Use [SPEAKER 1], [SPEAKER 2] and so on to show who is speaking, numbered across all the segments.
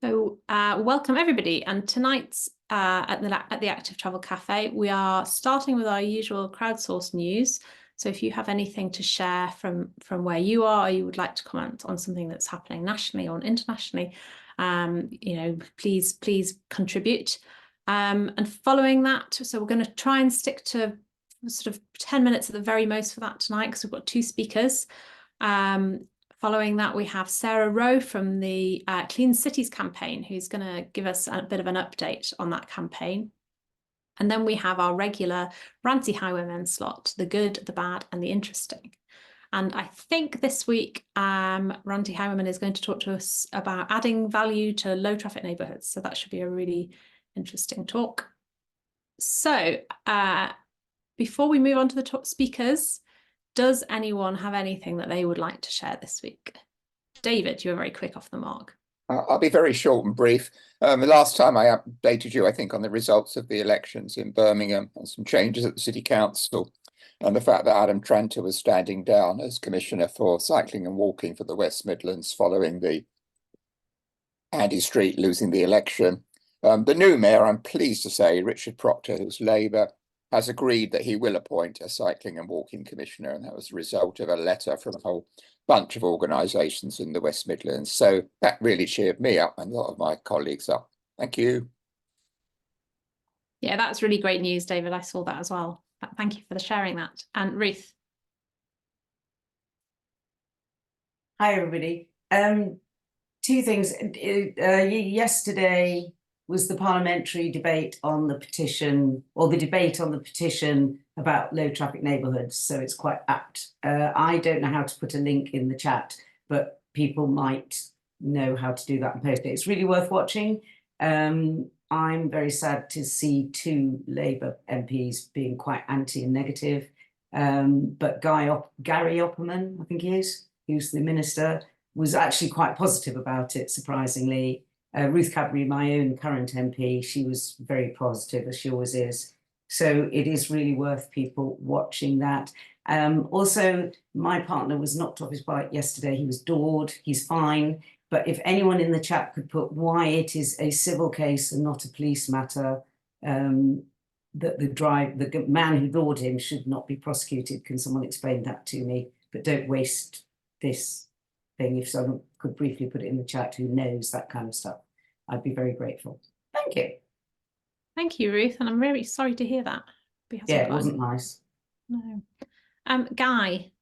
[SPEAKER 1] Welcome everybody, and tonight's at the Active Travel Cafe, we are starting with our usual crowdsourced news. So if you have anything to share from where you are, or you would like to comment on something that's happening nationally or internationally, please contribute. And following that, so we're going to try and stick to sort of 10 minutes at the very most for that tonight, because we've got two speakers. Following that, we have Sarah Rowe from the Clean Cities campaign, who's going to give us a bit of an update on that campaign. And then we have our regular Ranty Highwayman slot, the good, the bad, and the interesting. And I think this week, Ranty Highwayman is going to talk to us about adding value to low traffic neighbourhoods. So that should be a really interesting talk. So before we move on to the top speakers, does anyone have anything that they would like to share this week? David, you were very quick off the mark.
[SPEAKER 2] I'll be very short and brief. The last time I updated you, I think, on the results of the elections in Birmingham and some changes at the City Council, and the fact that Adam Tranter was standing down as Commissioner for Cycling and Walking for the West Midlands following the Andy Street losing the election. The new mayor, I'm pleased to say, Richard Proctor, who's Labour, has agreed that he will appoint a cycling and walking commissioner, and that was the result of a letter from a whole bunch of organisations in the West Midlands. So that really cheered me up and a lot of my colleagues up. Thank you.
[SPEAKER 1] Yeah, that's really great news, David. I saw that as well. Thank you for sharing that. And Ruth.
[SPEAKER 3] Hi, everybody. Two things. Yesterday was the parliamentary debate on the petition, or the debate on the petition about low traffic neighbourhoods. So it's quite apt. I don't know how to put a link in the chat, but people might know how to do that and post it. It's really worth watching. I'm very sad to see two Labour MPs being quite anti and negative. But Gary Opperman, I think he is, who's the minister, was actually quite positive about it, surprisingly. Ruth Cadbury, my own current MP, she was very positive, as she always is. So it is really worth people watching that. Also, my partner was knocked off his bike yesterday. He was doored. He's fine. But if anyone in the chat could put why it is a civil case and not a police matter, that the man who doored him should not be prosecuted. Can someone explain that to me? But don't waste this thing. If someone could briefly put it in the chat who knows that kind of stuff, I'd be very grateful. Thank you.
[SPEAKER 1] Thank you, Ruth. And I'm really sorry to hear that.
[SPEAKER 3] Yeah, it wasn't nice.
[SPEAKER 1] No. Guy.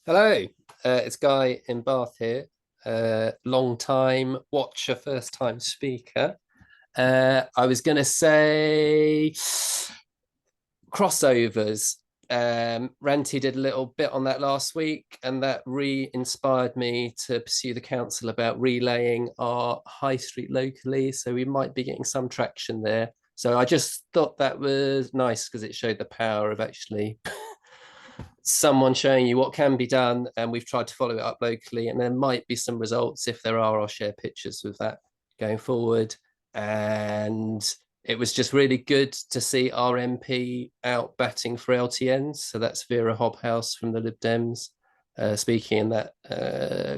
[SPEAKER 4] Hello, it's Guy in Bath here. Long time watcher, first time speaker. I was going to say crossovers. Ranty did a little bit on that last week, and that re-inspired me to pursue the council about relaying our high street locally, so we might be getting some traction there. So I just thought that was nice because it showed the power of actually someone showing you what can be done, and we've tried to follow it up locally, and there might be some results. If there are, I'll share pictures with that going forward. And it was just really good to see our MP out batting for LTNs. So that's Vera Hobhouse from the Lib Dems speaking in that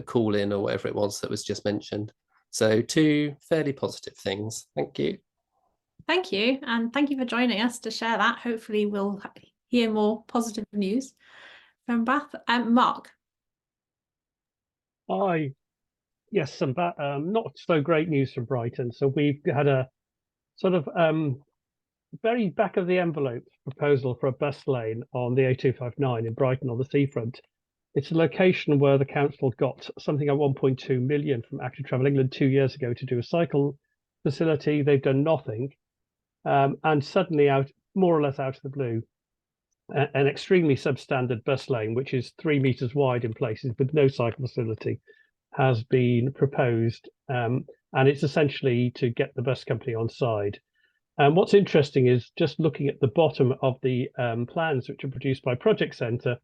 [SPEAKER 4] call-in or whatever it was that was just mentioned. So two fairly positive things. Thank you.
[SPEAKER 1] Thank you. And thank you for joining us to share that. Hopefully we'll hear more positive news from Bath. Mark.
[SPEAKER 5] Hi. Yes, some not so great news from Brighton. So we've had a sort of very back of the envelope proposal for a bus lane on the A259 in Brighton on the seafront. It's a location where the council got something like 1.2 million from Active Travel England 2 years ago to do a cycle facility. They've done nothing. And suddenly, more or less out of the blue, an extremely substandard bus lane, which is 3 meters wide in places with no cycle facility, has been proposed. And it's essentially to get the bus company on side. And what's interesting is just looking at the bottom of the plans, which are produced by Project Centre,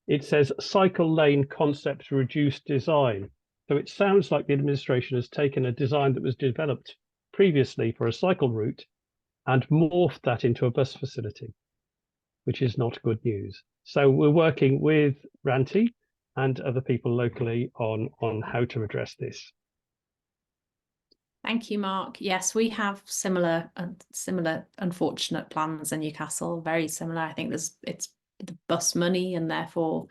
[SPEAKER 5] it says cycle lane concept reduced design. So it sounds like the administration has taken a design that was developed previously for a cycle route and morphed that into a bus facility, which is not good news. So we're working with Ranty and other people locally on how to address this.
[SPEAKER 1] Thank you, Mark. Yes, we have similar unfortunate plans in Newcastle, very similar. I think it's the bus money and therefore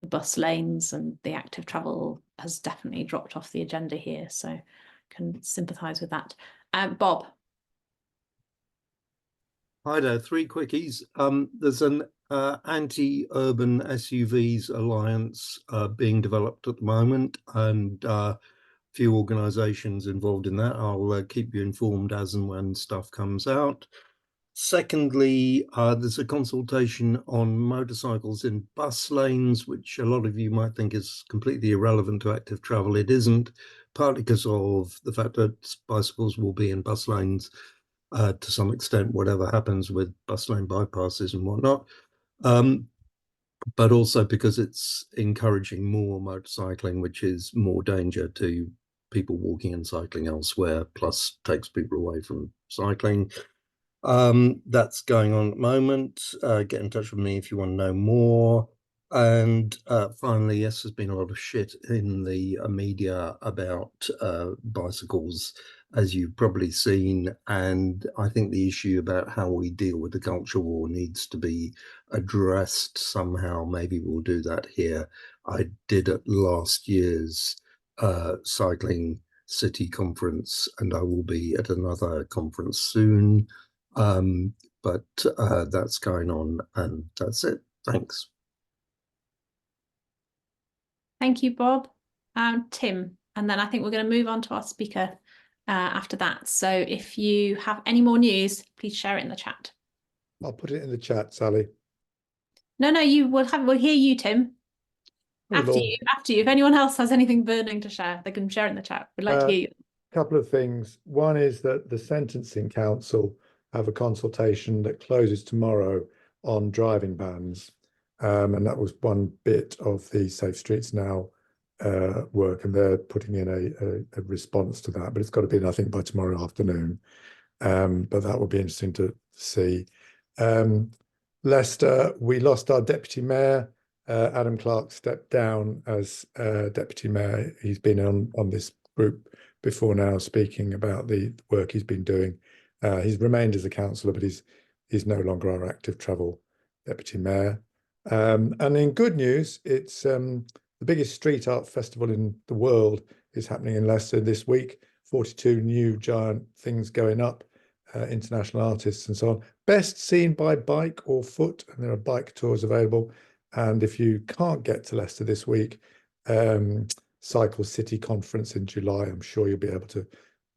[SPEAKER 1] the bus lanes and the active travel has definitely dropped off the agenda here. So can sympathise with that. Bob.
[SPEAKER 6] Hi there, 3 quickies. There's an anti-urban SUVs alliance being developed at the moment, and few organisations involved in that. I'll keep you informed as and when stuff comes out. Secondly, there's a consultation on motorcycles in bus lanes, which a lot of you might think is completely irrelevant to active travel. It isn't, partly because of the fact that bicycles will be in bus lanes to some extent, whatever happens with bus lane bypasses and whatnot. But also because it's encouraging more motorcycling, which is more danger to people walking and cycling elsewhere, plus takes people away from cycling. That's going on at the moment. Get in touch with me if you want to know more. And finally, yes, there's been a lot of shit in the media about bicycles, as you've probably seen. And I think the issue about how we deal with the culture war needs to be addressed somehow. Maybe we'll do that here. I did at last year's cycling city conference, and I will be at another conference soon. But that's going on, and that's it. Thanks.
[SPEAKER 1] Thank you, Bob. Tim, and then I think we're going to move on to our speaker after that. So if you have any more news, please share it in the chat.
[SPEAKER 7] I'll put it in the chat, Sally.
[SPEAKER 1] No, we'll hear you, Tim.
[SPEAKER 7] Oh,
[SPEAKER 1] After
[SPEAKER 7] Lord.
[SPEAKER 1] you. If anyone else has anything burning to share, they can share it in the chat. We'd like to hear you.
[SPEAKER 7] Couple of things. One is that the Sentencing Council have a consultation that closes tomorrow on driving bans. And that was one bit of the Safe Streets Now work, and they're putting in a response to that, but it's got to be in, I think, by tomorrow afternoon. But that will be interesting to see. Leicester, we lost our deputy mayor. Adam Clark stepped down as deputy mayor. He's been on this group before now, speaking about the work he's been doing. He's remained as a councillor, but he's no longer our active travel deputy mayor. And in good news, it's the biggest street art festival in the world is happening in Leicester this week. 42 new giant things going up, international artists and so on. Best seen by bike or foot, and there are bike tours available. And if you can't get to Leicester this week, Cycle City Conference in July, I'm sure you'll be able to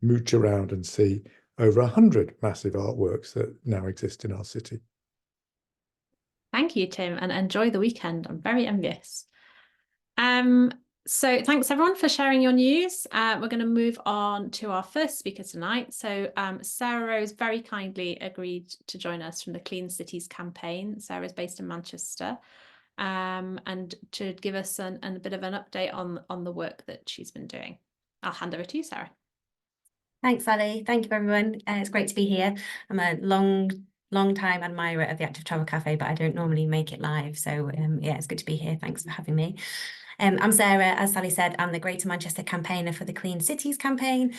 [SPEAKER 7] mooch around and see over 100 massive artworks that now exist in our city.
[SPEAKER 1] Thank you, Tim, and enjoy the weekend. I'm very envious. So thanks everyone for sharing your news. We're going to move on to our first speaker tonight. So Sarah Rose very kindly agreed to join us from the Clean Cities campaign. Sarah is based in Manchester, and to give us a bit of an update on the work that she's been doing. I'll hand over to you, Sarah.
[SPEAKER 8] Thanks, Sally. Thank you, everyone. It's great to be here. I'm a long time admirer of the Active Travel Cafe, but I don't normally make it live. So yeah, it's good to be here. Thanks for having me. I'm Sarah. As Sally said, I'm the Greater Manchester campaigner for the Clean Cities campaign.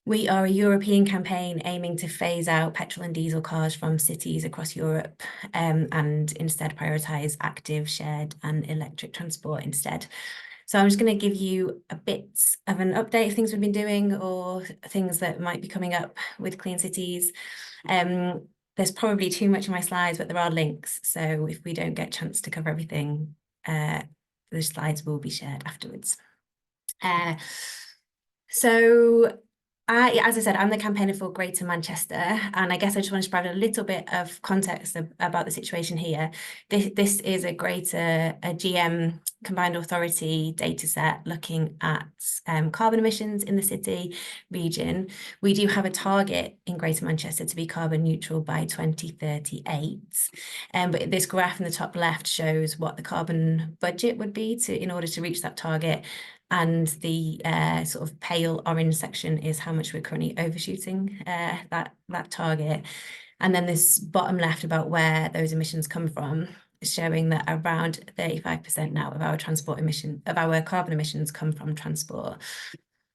[SPEAKER 8] We are a European campaign aiming to phase out petrol and diesel cars from cities across Europe, and instead prioritise active, shared and electric transport instead. So I'm just going to give you a bit of an update of things we've been doing or things that might be coming up with Clean Cities. There's probably too much in my slides, but there are links. So if we don't get a chance to cover everything, the slides will be shared afterwards. As I said, I'm the campaigner for Greater Manchester, and I guess I just want to provide a little bit of context about the situation here. This is a GM combined authority data set looking at carbon emissions in the city region. We do have a target in Greater Manchester to be carbon neutral by 2038. But this graph in the top left shows what the carbon budget would be in order to reach that target. And the sort of pale orange section is how much we're currently overshooting that target. And then this bottom left about where those emissions come from is showing that around 35% now of our carbon emissions come from transport.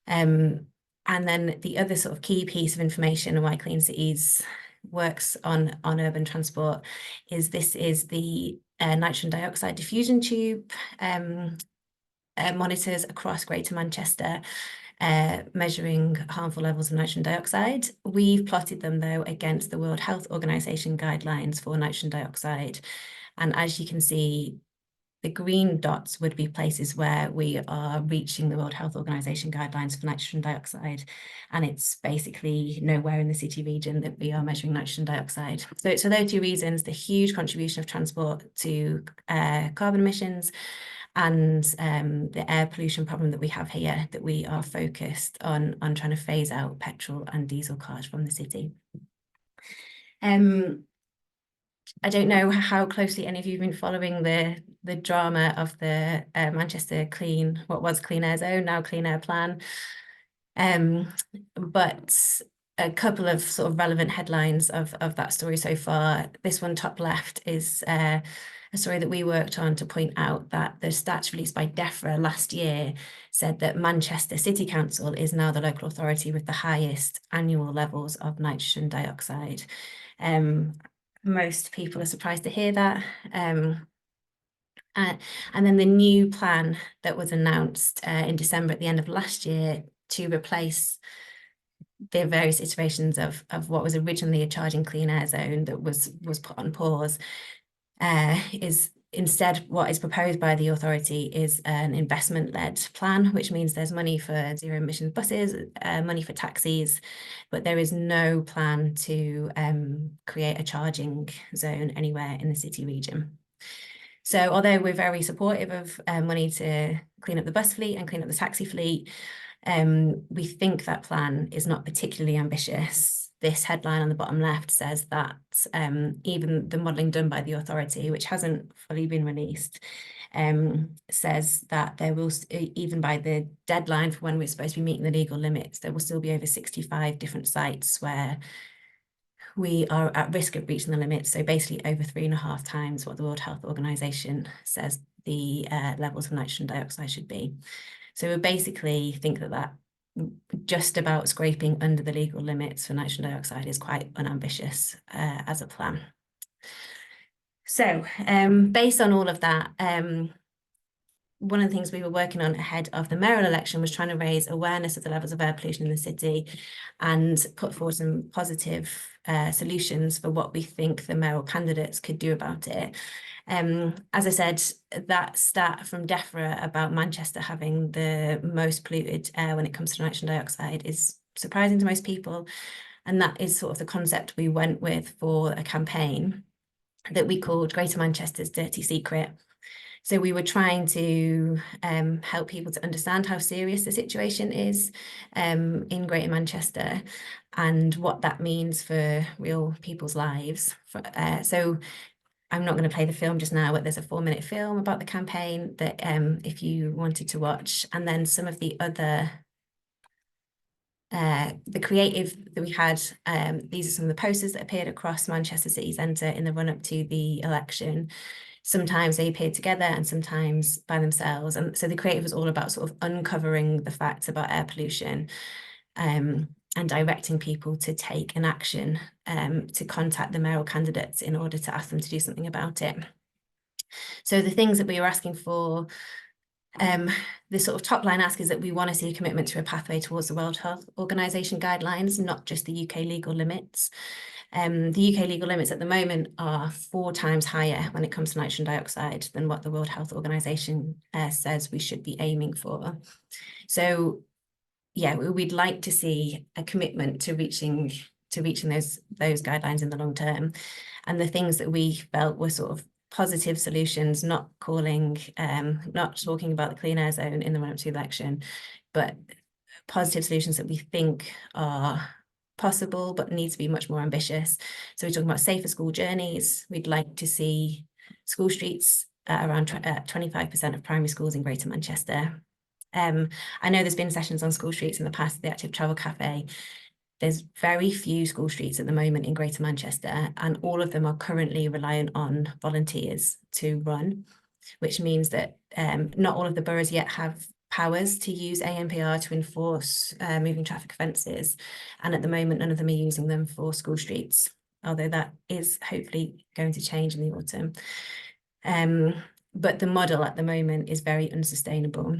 [SPEAKER 8] And And then the other sort of key piece of information and why Clean Cities works on urban transport is this is the nitrogen dioxide diffusion tube monitors across Greater Manchester, measuring harmful levels of nitrogen dioxide. We've plotted them though against the World Health Organization guidelines for nitrogen dioxide. And as you can see, the green dots would be places where we are reaching the World Health Organization guidelines for nitrogen dioxide. And it's basically nowhere in the city region that we are measuring nitrogen dioxide. So those two reasons, the huge contribution of transport to carbon emissions and the air pollution problem that we have here, that we are focused on trying to phase out petrol and diesel cars from the city. I don't know how closely any of you have been following the drama of the Manchester what was Clean Air Zone, now Clean Air Plan. But a couple of sort of relevant headlines of that story so far. This one top left is a story that we worked on to point out that the stats released by DEFRA last year said that Manchester City Council is now the local authority with the highest annual levels of nitrogen dioxide. Most people are surprised to hear that. And then the new plan that was announced in December at the end of last year to replace the various iterations of what was originally a charging clean air zone that was put on pause is instead what is proposed by the authority is an investment-led plan, which means there's money for zero emission buses, money for taxis, but there is no plan to create a charging zone anywhere in the city region. So although we're very supportive of money to clean up the bus fleet and clean up the taxi fleet, we think that plan is not particularly ambitious. This headline on the bottom left says that even the modelling done by the authority, which hasn't fully been released, says that there will, even by the deadline for when we're supposed to be meeting the legal limits, there will still be over 65 different sites where we are at risk of reaching the limits. So basically over 3.5 times what the World Health Organization says the levels of nitrogen dioxide should be. So we basically think that just about scraping under the legal limits for nitrogen dioxide is quite unambitious as a plan. So based on all of that, one of the things we were working on ahead of the mayoral election was trying to raise awareness of the levels of air pollution in the city and put forward some positive solutions for what we think the mayoral candidates could do about it. As I said, that stat from DEFRA about Manchester having the most polluted air when it comes to nitrogen dioxide is surprising to most people. And that is sort of the concept we went with for a campaign that we called Greater Manchester's Dirty Secret. So we were trying to help people to understand how serious the situation is in Greater Manchester and what that means for real people's lives. So I'm not going to play the film just now, but there's a 4-minute film about the campaign that if you wanted to watch, and then some of the other the creative that we had, these are some of the posters that appeared across Manchester City Centre in the run-up to the election. Sometimes they appeared together and sometimes by themselves. And so the creative was all about sort of uncovering the facts about air pollution and directing people to take an action to contact the mayoral candidates in order to ask them to do something about it. So the things that we were asking for, the sort of top line ask is that we want to see a commitment to a pathway towards the World Health Organization guidelines, not just the UK legal limits. The UK legal limits at the moment are 4 times higher when it comes to nitrogen dioxide than what the World Health Organization says we should be aiming for. So yeah, we'd like to see a commitment to reaching those guidelines in the long term. And the things that we felt were sort of positive solutions, not talking about the clean air zone in the run-up to the election, but positive solutions that we think are possible but need to be much more ambitious. So we're talking about safer school journeys. We'd like to see school streets at around 25% of primary schools in Greater Manchester. I know there's been sessions on school streets in the past, the Active Travel Cafe. There's very few school streets at the moment in Greater Manchester, and all of them are currently reliant on volunteers to run, which means that not all of the boroughs yet have powers to use ANPR to enforce moving traffic offences, and at the moment none of them are using them for school streets, although that is hopefully going to change in the autumn. But the model at the moment is very unsustainable.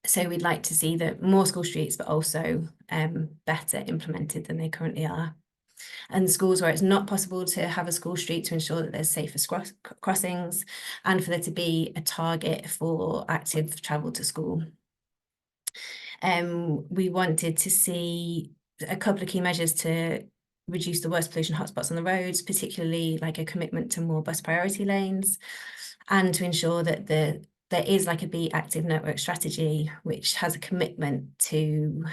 [SPEAKER 8] So we'd like to see that more school streets, but also better implemented than they currently are. And schools where it's not possible to have a school street, to ensure that there's safer crossings, and for there to be a target for active travel to school. We wanted to see a couple of key measures to reduce the worst pollution hotspots on the roads, particularly like a commitment to more bus priority lanes, and to ensure that there is like a Be Active network strategy, which has a commitment to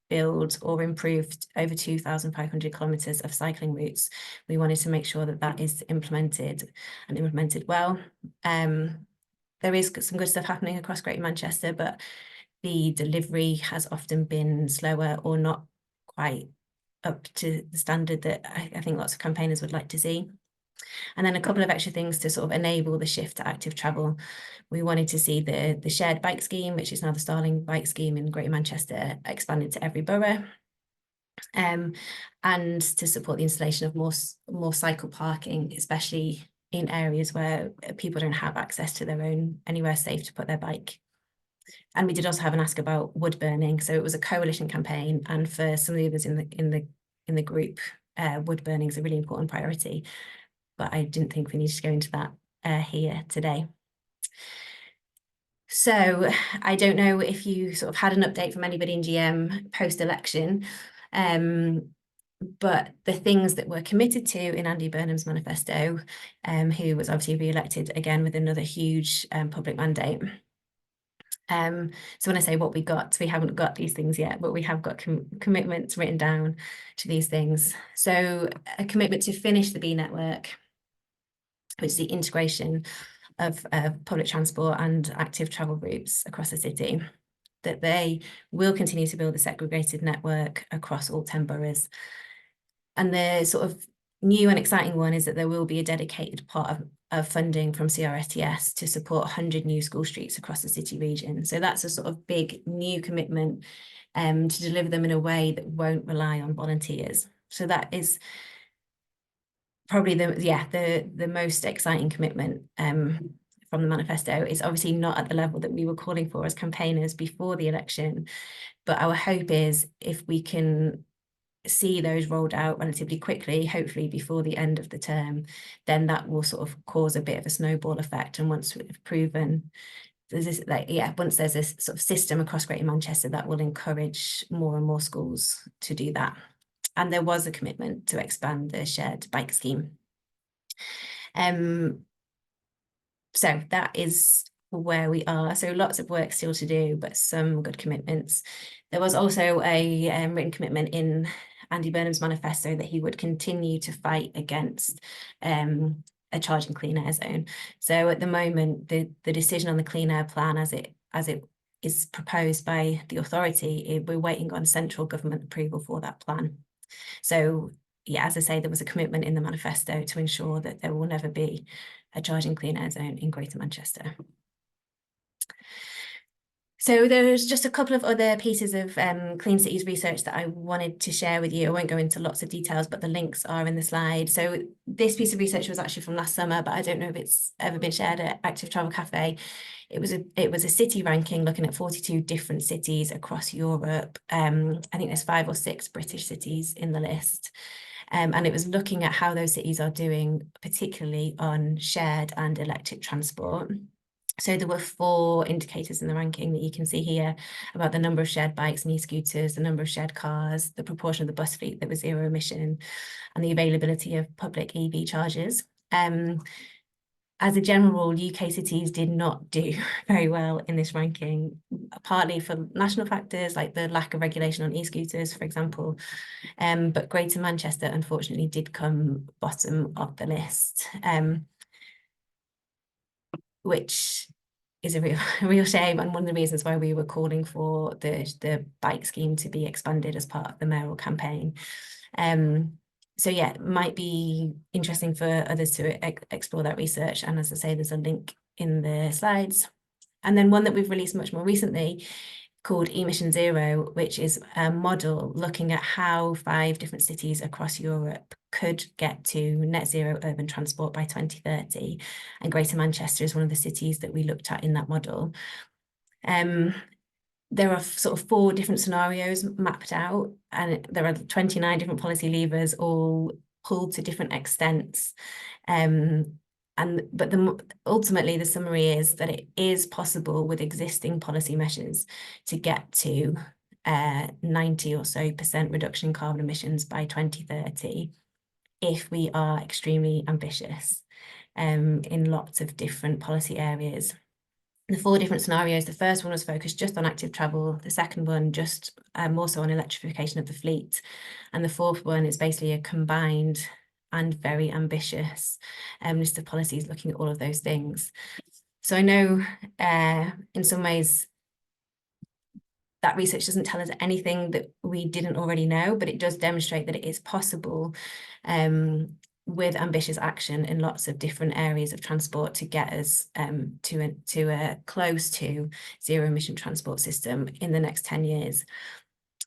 [SPEAKER 8] build or improve over 2,500 kilometres of cycling routes. We wanted to make sure that that is implemented and implemented well. There is some good stuff happening across Greater Manchester, but the delivery has often been slower or not quite up to the standard that I think lots of campaigners would like to see. And then a couple of extra things to sort of enable the shift to active travel. We wanted to see the shared bike scheme, which is now the Starling bike scheme in Greater Manchester, expanded to every borough, and to support the installation of more cycle parking, especially in areas where people don't have access to their own anywhere safe to put their bike. And we did also have an ask about wood burning, so it was a coalition campaign, and for some of the others in the group, wood burning is a really important priority. But I didn't think we needed to go into that here today. So I don't know if you sort of had an update from anybody in GM post-election, but the things that were committed to in Andy Burnham's manifesto, who was obviously re-elected again with another huge public mandate. So when I say what we got, we haven't got these things yet, but we have got commitments written down to these things. So a commitment to finish the B network, which is the integration of public transport and active travel routes across the city, that they will continue to build a segregated network across all 10 boroughs. And the sort of new and exciting one is that there will be a dedicated part of funding from CRSTS to support 100 new school streets across the city region. So that's a sort of big new commitment to deliver them in a way that won't rely on volunteers. So that is probably the most exciting commitment from the manifesto. Is obviously not at the level that we were calling for as campaigners before the election, but our hope is if we can see those rolled out relatively quickly, hopefully before the end of the term, then that will sort of cause a bit of a snowball effect. And once we've proven there's this, once there's this sort of system across Greater Manchester, that will encourage more and more schools to do that. And there was a commitment to expand the shared bike scheme. So that is where we are. So lots of work still to do, but some good commitments. There was also a written commitment in Andy Burnham's manifesto that he would continue to fight against a charging clean air zone. So at the moment, the decision on the clean air plan as it is proposed by the authority, we're waiting on central government approval for that plan. So yeah, as I say, there was a commitment in the manifesto to ensure that there will never be a charging clean air zone in Greater Manchester. So there's just a couple of other pieces of Clean Cities research that I wanted to share with you. I won't go into lots of details, but the links are in the slide. So this piece of research was actually from last summer, but I don't know if it's ever been shared at Active Travel Cafe. It was a city ranking looking at 42 different cities across Europe. I think there's 5 or 6 British cities in the list. And it was looking at how those cities are doing, particularly on shared and electric transport. So there were 4 indicators in the ranking that you can see here about the number of shared bikes and e-scooters, the number of shared cars, the proportion of the bus fleet that was zero emission, and the availability of public EV chargers. As a general rule, UK cities did not do very well in this ranking, partly for national factors like the lack of regulation on e-scooters, for example. But Greater Manchester, unfortunately, did come bottom of the list. Which is a real shame, and one of the reasons why we were calling for the bike scheme to be expanded as part of the mayoral campaign. So yeah, it might be interesting for others to explore that research, and as I say, there's a link in the slides. And then one that we've released much more recently called Emission Zero, which is a model looking at how 5 different cities across Europe could get to net zero urban transport by 2030. And Greater Manchester is one of the cities that we looked at in that model. There are sort of 4 different scenarios mapped out, and there are 29 different policy levers, all pulled to different extents. But ultimately, the summary is that it is possible with existing policy measures to get to 90 or so % reduction in carbon emissions by 2030 if we are extremely ambitious in lots of different policy areas. The 4 different scenarios, the first one was focused just on active travel, the second one just more so on electrification of the fleet, and the fourth one is basically a combined and very ambitious list of policies looking at all of those things. So I know in some ways that research doesn't tell us anything that we didn't already know, but it does demonstrate that it is possible with ambitious action in lots of different areas of transport to get us to a close to zero emission transport system in the next 10 years.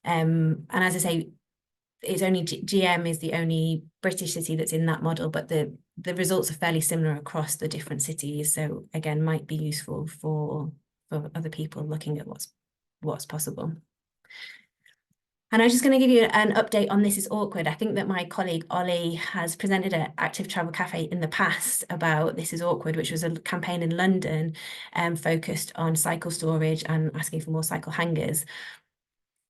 [SPEAKER 8] And as I say, it's only GM is the only British city that's in that model, but the results are fairly similar across the different cities. So again, might be useful for other people looking at what's possible. And I'm just going to give you an update on This Is Awkward. I think that my colleague Ollie has presented at Active Travel Cafe in the past about This Is Awkward, which was a campaign in London focused on cycle storage and asking for more cycle hangers.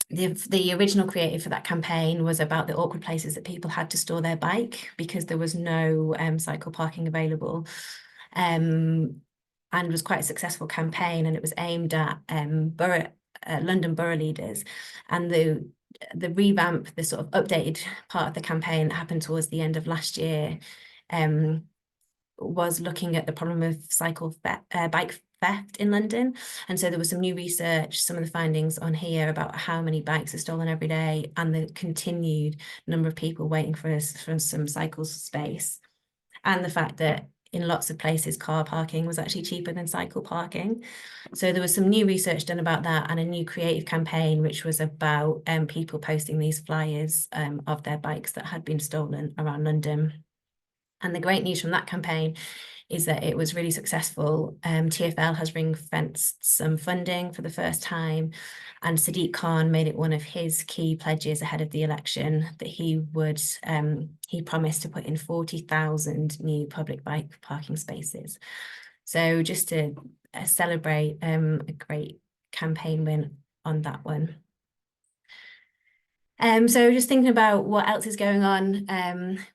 [SPEAKER 8] The original creative for that campaign was about the awkward places that people had to store their bike because there was no cycle parking available. And was quite a successful campaign, and it was aimed at London borough leaders. And the revamp, the sort of updated part of the campaign that happened towards the end of last year was looking at the problem of bike theft in London. And so there was some new research, some of the findings on here about how many bikes are stolen every day and the continued number of people waiting for some cycle space. And the fact that in lots of places, car parking was actually cheaper than cycle parking. So there was some new research done about that and a new creative campaign, which was about people posting these flyers of their bikes that had been stolen around London. And the great news from that campaign is that it was really successful. TfL has ring-fenced some funding for the first time, and Sadiq Khan made it one of his key pledges ahead of the election that he would, he promised to put in 40,000 new public bike parking spaces. So just to celebrate a great campaign win on that one. So just thinking about what else is going on,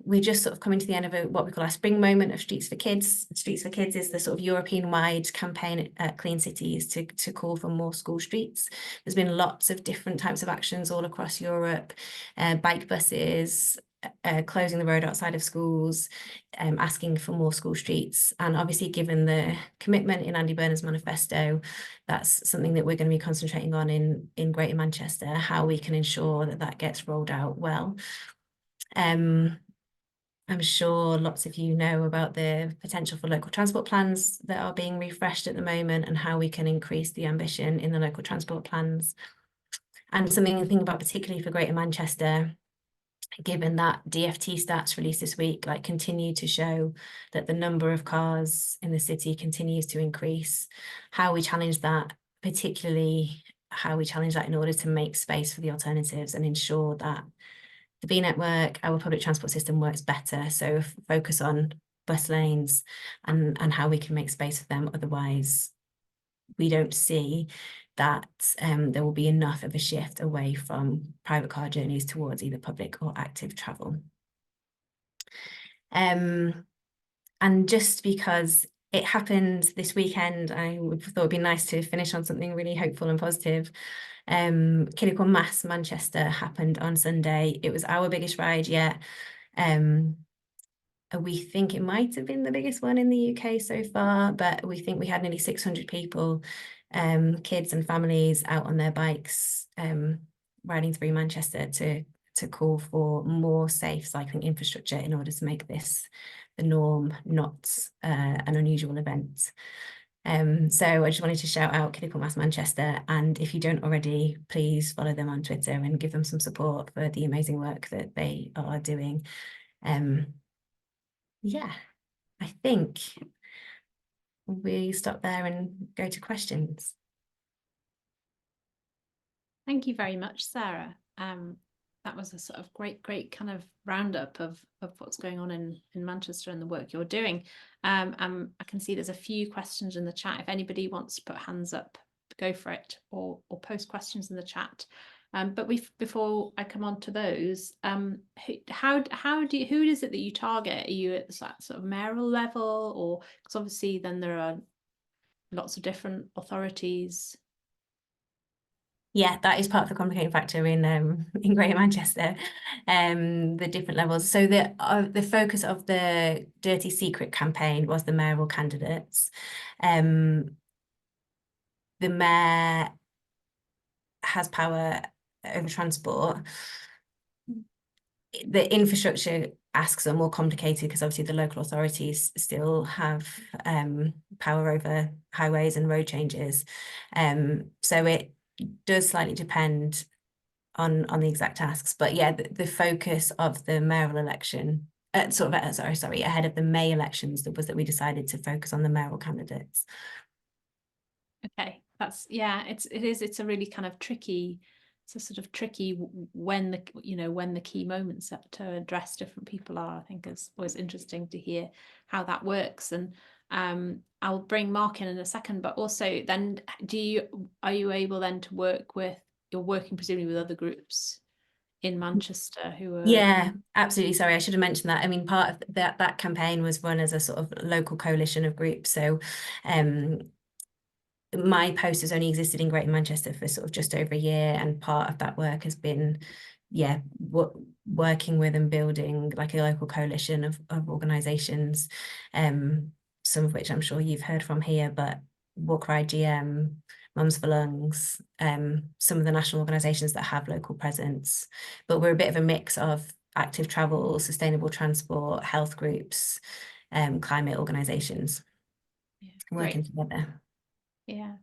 [SPEAKER 8] we're just sort of coming to the end of what we call our spring moment of Streets for Kids. Streets for Kids is the sort of European-wide campaign at Clean Cities to call for more school streets. There's been lots of different types of actions all across Europe, bike buses, closing the road outside of schools, asking for more school streets. And obviously, given the commitment in Andy Burnham's manifesto, that's something that we're going to be concentrating on in Greater Manchester, how we can ensure that that gets rolled out well. I'm sure lots of you know about the potential for local transport plans that are being refreshed at the moment and how we can increase the ambition in the local transport plans. And something to think about particularly for Greater Manchester, given that DFT stats released this week continue to show that the number of cars in the city continues to increase, how we challenge that, particularly how we challenge that in order to make space for the alternatives and ensure that the B network, our public transport system, works better. So focus on bus lanes and how we can make space for them. Otherwise, we don't see that there will be enough of a shift away from private car journeys towards either public or active travel. And just because it happened this weekend, I thought it'd be nice to finish on something really hopeful and positive. Killiecrann Mass Manchester happened on Sunday. It was our biggest ride yet. We think it might have been the biggest one in the UK so far, but we think we had nearly 600 people, kids and families out on their bikes, riding through Manchester to call for more safe cycling infrastructure in order to make this the norm, not an unusual event. So I just wanted to shout out Kiddie Mass Manchester, and if you don't already, please follow them on Twitter and give them some support for the amazing work that they are doing. Yeah, I think we stop there and go to questions.
[SPEAKER 1] Thank you very much, Sarah. That was a sort of great kind of roundup of what's going on in Manchester and the work you're doing. I can see there's a few questions in the chat. If anybody wants to put hands up, go for it, or post questions in the chat. But before I come on to those, who is it that you target? Are you at that sort of mayoral level, or because obviously then there are lots of different authorities?
[SPEAKER 8] Yeah, that is part of the complicating factor in Greater Manchester, the different levels. So the focus of the Dirty Secret campaign was the mayoral candidates. The mayor has power over transport. The infrastructure asks are more complicated because obviously the local authorities still have power over highways and road changes. So it does slightly depend on the exact tasks, but yeah, the focus of the mayoral election, ahead of the May elections, that we decided to focus on the mayoral candidates.
[SPEAKER 1] Okay, it's a really kind of tricky. It's a sort of tricky when the key moments to address different people are. I think it's always interesting to hear how that works, and I'll bring Mark in a second. But also, then are you able then to work with? You're working presumably with other groups in Manchester who are.
[SPEAKER 8] Yeah, absolutely. Sorry, I should have mentioned that. I mean, part of that campaign was run as a sort of local coalition of groups. So, my post has only existed in Greater Manchester for sort of just over a year, and part of that work has been, working with and building like a local coalition of organisations, some of which I'm sure you've heard from here, but Walk Ride GM, Mums for Lungs, some of the national organisations that have local presence. But we're a bit of a mix of active travel, sustainable transport, health groups, climate organisations working together.
[SPEAKER 1] Yeah.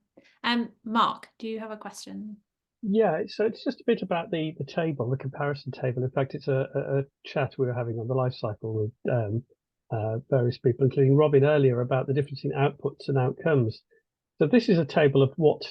[SPEAKER 1] Mark, do you have a question?
[SPEAKER 5] Yeah, so it's just a bit about the table, the comparison table. In fact, it's a chat we were having on the life cycle with various people, including Robin earlier, about the difference in outputs and outcomes. So this is a table of what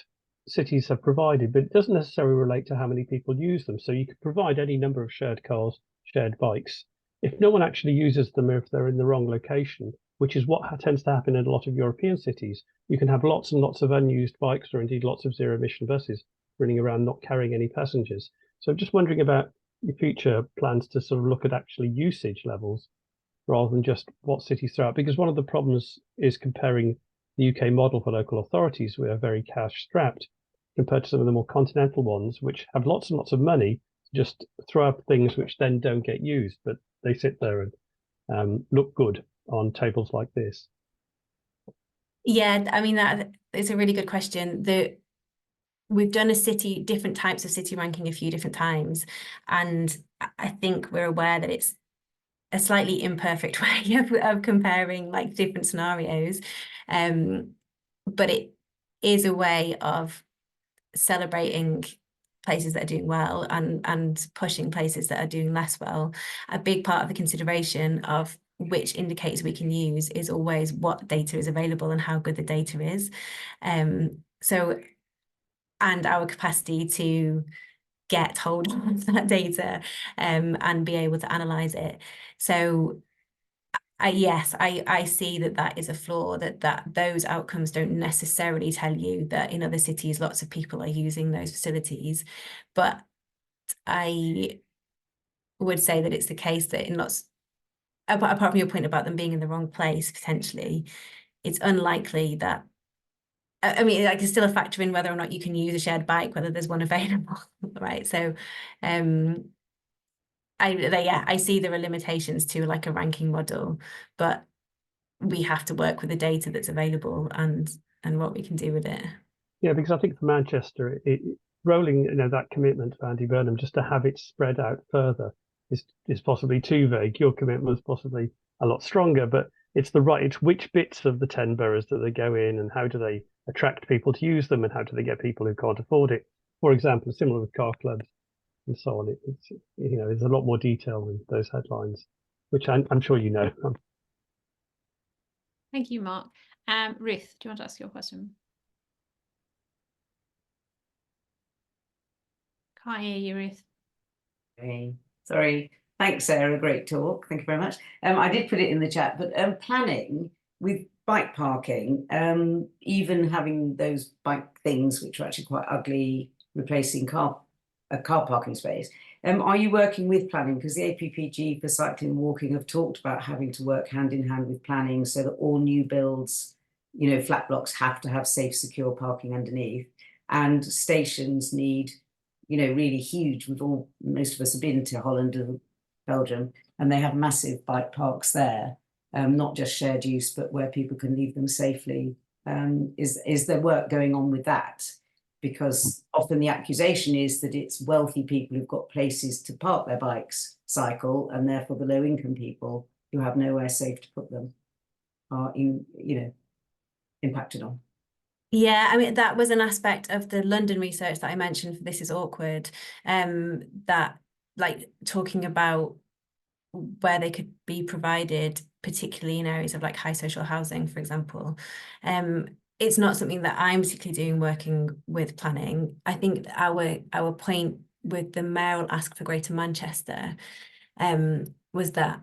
[SPEAKER 5] cities have provided, but it doesn't necessarily relate to how many people use them. So you could provide any number of shared cars, shared bikes. If no one actually uses them, or if they're in the wrong location, which is what tends to happen in a lot of European cities, you can have lots and lots of unused bikes, or indeed lots of zero-emission buses running around not carrying any passengers. So I'm just wondering about your future plans to sort of look at actually usage levels rather than just what cities throw out, because one of the problems is comparing the UK model for local authorities. We are very cash strapped compared to some of the more continental ones, which have lots and lots of money to just throw up things which then don't get used, but they sit there and look good on tables like this.
[SPEAKER 8] Yeah, I mean, that it's a really good question. We've done different types of city ranking a few different times, and I think we're aware that it's a slightly imperfect way of comparing like different scenarios, but it is a way of celebrating places that are doing well and pushing places that are doing less well. A big part of the consideration of which indicators we can use is always what data is available and how good the data is. And our capacity to get hold of that data and be able to analyze it. So I see that is a flaw, that those outcomes don't necessarily tell you that in other cities lots of people are using those facilities. But I would say that it's the case that in lots, apart from your point about them being in the wrong place, potentially, it's unlikely that, I mean, I can still factor in whether or not you can use a shared bike, whether there's one available, right? So, I see there are limitations to like a ranking model, but we have to work with the data that's available and what we can do with it.
[SPEAKER 5] Yeah, because I think for Manchester, rolling that commitment of Andy Burnham just to have it spread out further is possibly too vague. Your commitment is possibly a lot stronger, but it's which bits of the 10 boroughs that they go in, and how do they attract people to use them, and how do they get people who can't afford it. For example, similar with car clubs and so on. It's there's a lot more detail than those headlines, which I'm sure you know.
[SPEAKER 1] Thank you, Mark. Ruth, do you want to ask your question? Can't hear you, Ruth.
[SPEAKER 3] Okay. Sorry. Thanks, Sarah. Great talk. Thank you very much. I did put it in the chat, but planning with bike parking, even having those bike things which are actually quite ugly, replacing a car parking space. Are you working with planning? Because the APPG for cycling and walking have talked about having to work hand in hand with planning so that all new builds, flat blocks have to have safe, secure parking underneath, and stations need, really huge. Most of us have been to Holland and Belgium, and they have massive bike parks there, not just shared use, but where people can leave them safely. Is there work going on with that? Because often the accusation is that it's wealthy people who've got places to park their bikes, cycle, and therefore the low income people who have nowhere safe to put them are impacted on.
[SPEAKER 8] Yeah, I mean, that was an aspect of the London research that I mentioned for This Is Awkward, that like talking about where they could be provided, particularly in areas of like high social housing, for example. It's not something that I'm particularly doing working with planning. I think our point with the mayoral ask for Greater Manchester was that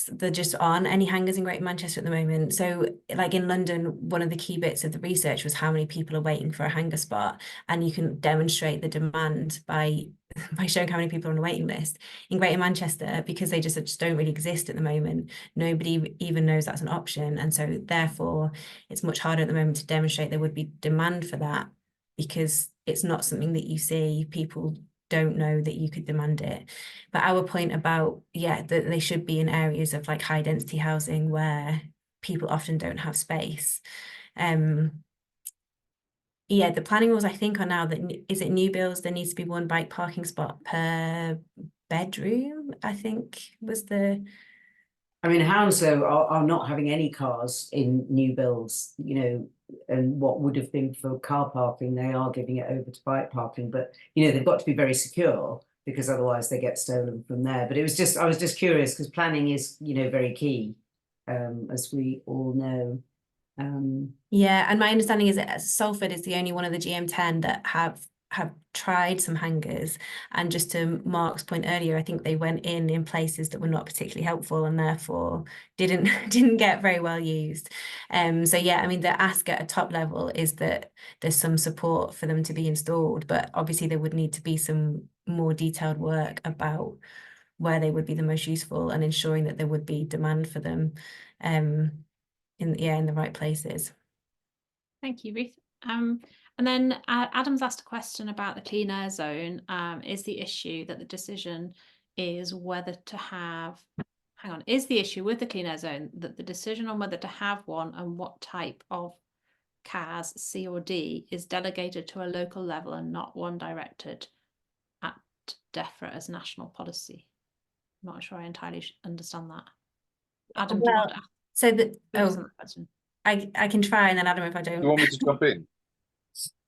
[SPEAKER 8] there just aren't any hangars in Greater Manchester at the moment. So like in London, one of the key bits of the research was how many people are waiting for a hangar spot, and you can demonstrate the demand by showing how many people are on a waiting list. In Greater Manchester, because they just don't really exist at the moment, nobody even knows that's an option, and so therefore it's much harder at the moment to demonstrate there would be demand for that, because it's not something that you see. People don't know that you could demand it. But our point about, that they should be in areas of like high density housing where people often don't have space. The planning rules I think are now that, is it new builds, there needs to be one bike parking spot per bedroom, I think was the...
[SPEAKER 3] I mean, Hounslow are not having any cars in new builds, and what would have been for car parking, they are giving it over to bike parking. But, they've got to be very secure, because otherwise they get stolen from there. But I was just curious, because planning is, very key, as we all know.
[SPEAKER 8] Yeah, and my understanding is that Salford is the only one of the GM10 that have tried some hangars, and just to Mark's point earlier, I think they went in places that were not particularly helpful, and therefore didn't get very well used. So yeah, I mean, the ask at a top level is that there's some support for them to be installed, but obviously there would need to be some more detailed work about where they would be the most useful, and ensuring that there would be demand for them in the right places.
[SPEAKER 1] Thank you, Ruth. And then Adam's asked a question about the clean air zone. Is the issue that the decision is whether to have, is the issue with the clean air zone that the decision on whether to have one and what type of CAS, C or D, is delegated to a local level and not one directed at DEFRA as national policy? I'm not sure I entirely understand that. Adam, do you want to ask that question?
[SPEAKER 8] I can try, and then Adam, if I don't.
[SPEAKER 9] You want me to jump in?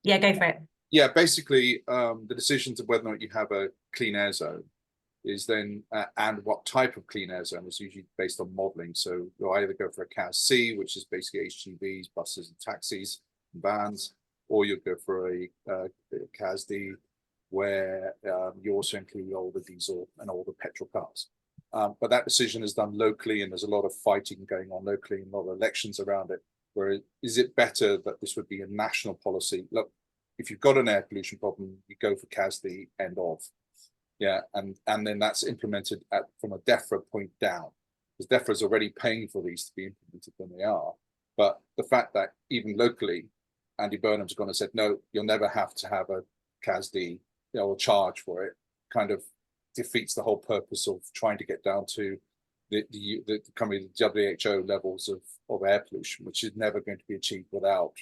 [SPEAKER 8] Yeah, go for it.
[SPEAKER 9] Yeah, basically, the decision to whether or not you have a clean air zone is then, and what type of clean air zone is usually based on modelling. So you'll either go for a CAS C, which is basically HGVs, buses and taxis and vans, or you'll go for a CAS D, where you also include all the diesel and all the petrol cars. But that decision is done locally, and there's a lot of fighting going on locally and a lot of elections around it. Where is it better that this would be a national policy? Look, if you've got an air pollution problem, you go for CAS D, end of. Yeah, and then that's implemented from a DEFRA point down, because DEFRA is already paying for these to be implemented when they are. But the fact that even locally, Andy Burnham's gone and said, no, you'll never have to have a CAS D, or charge for it, kind of defeats the whole purpose of trying to get down to the WHO levels of air pollution, which is never going to be achieved without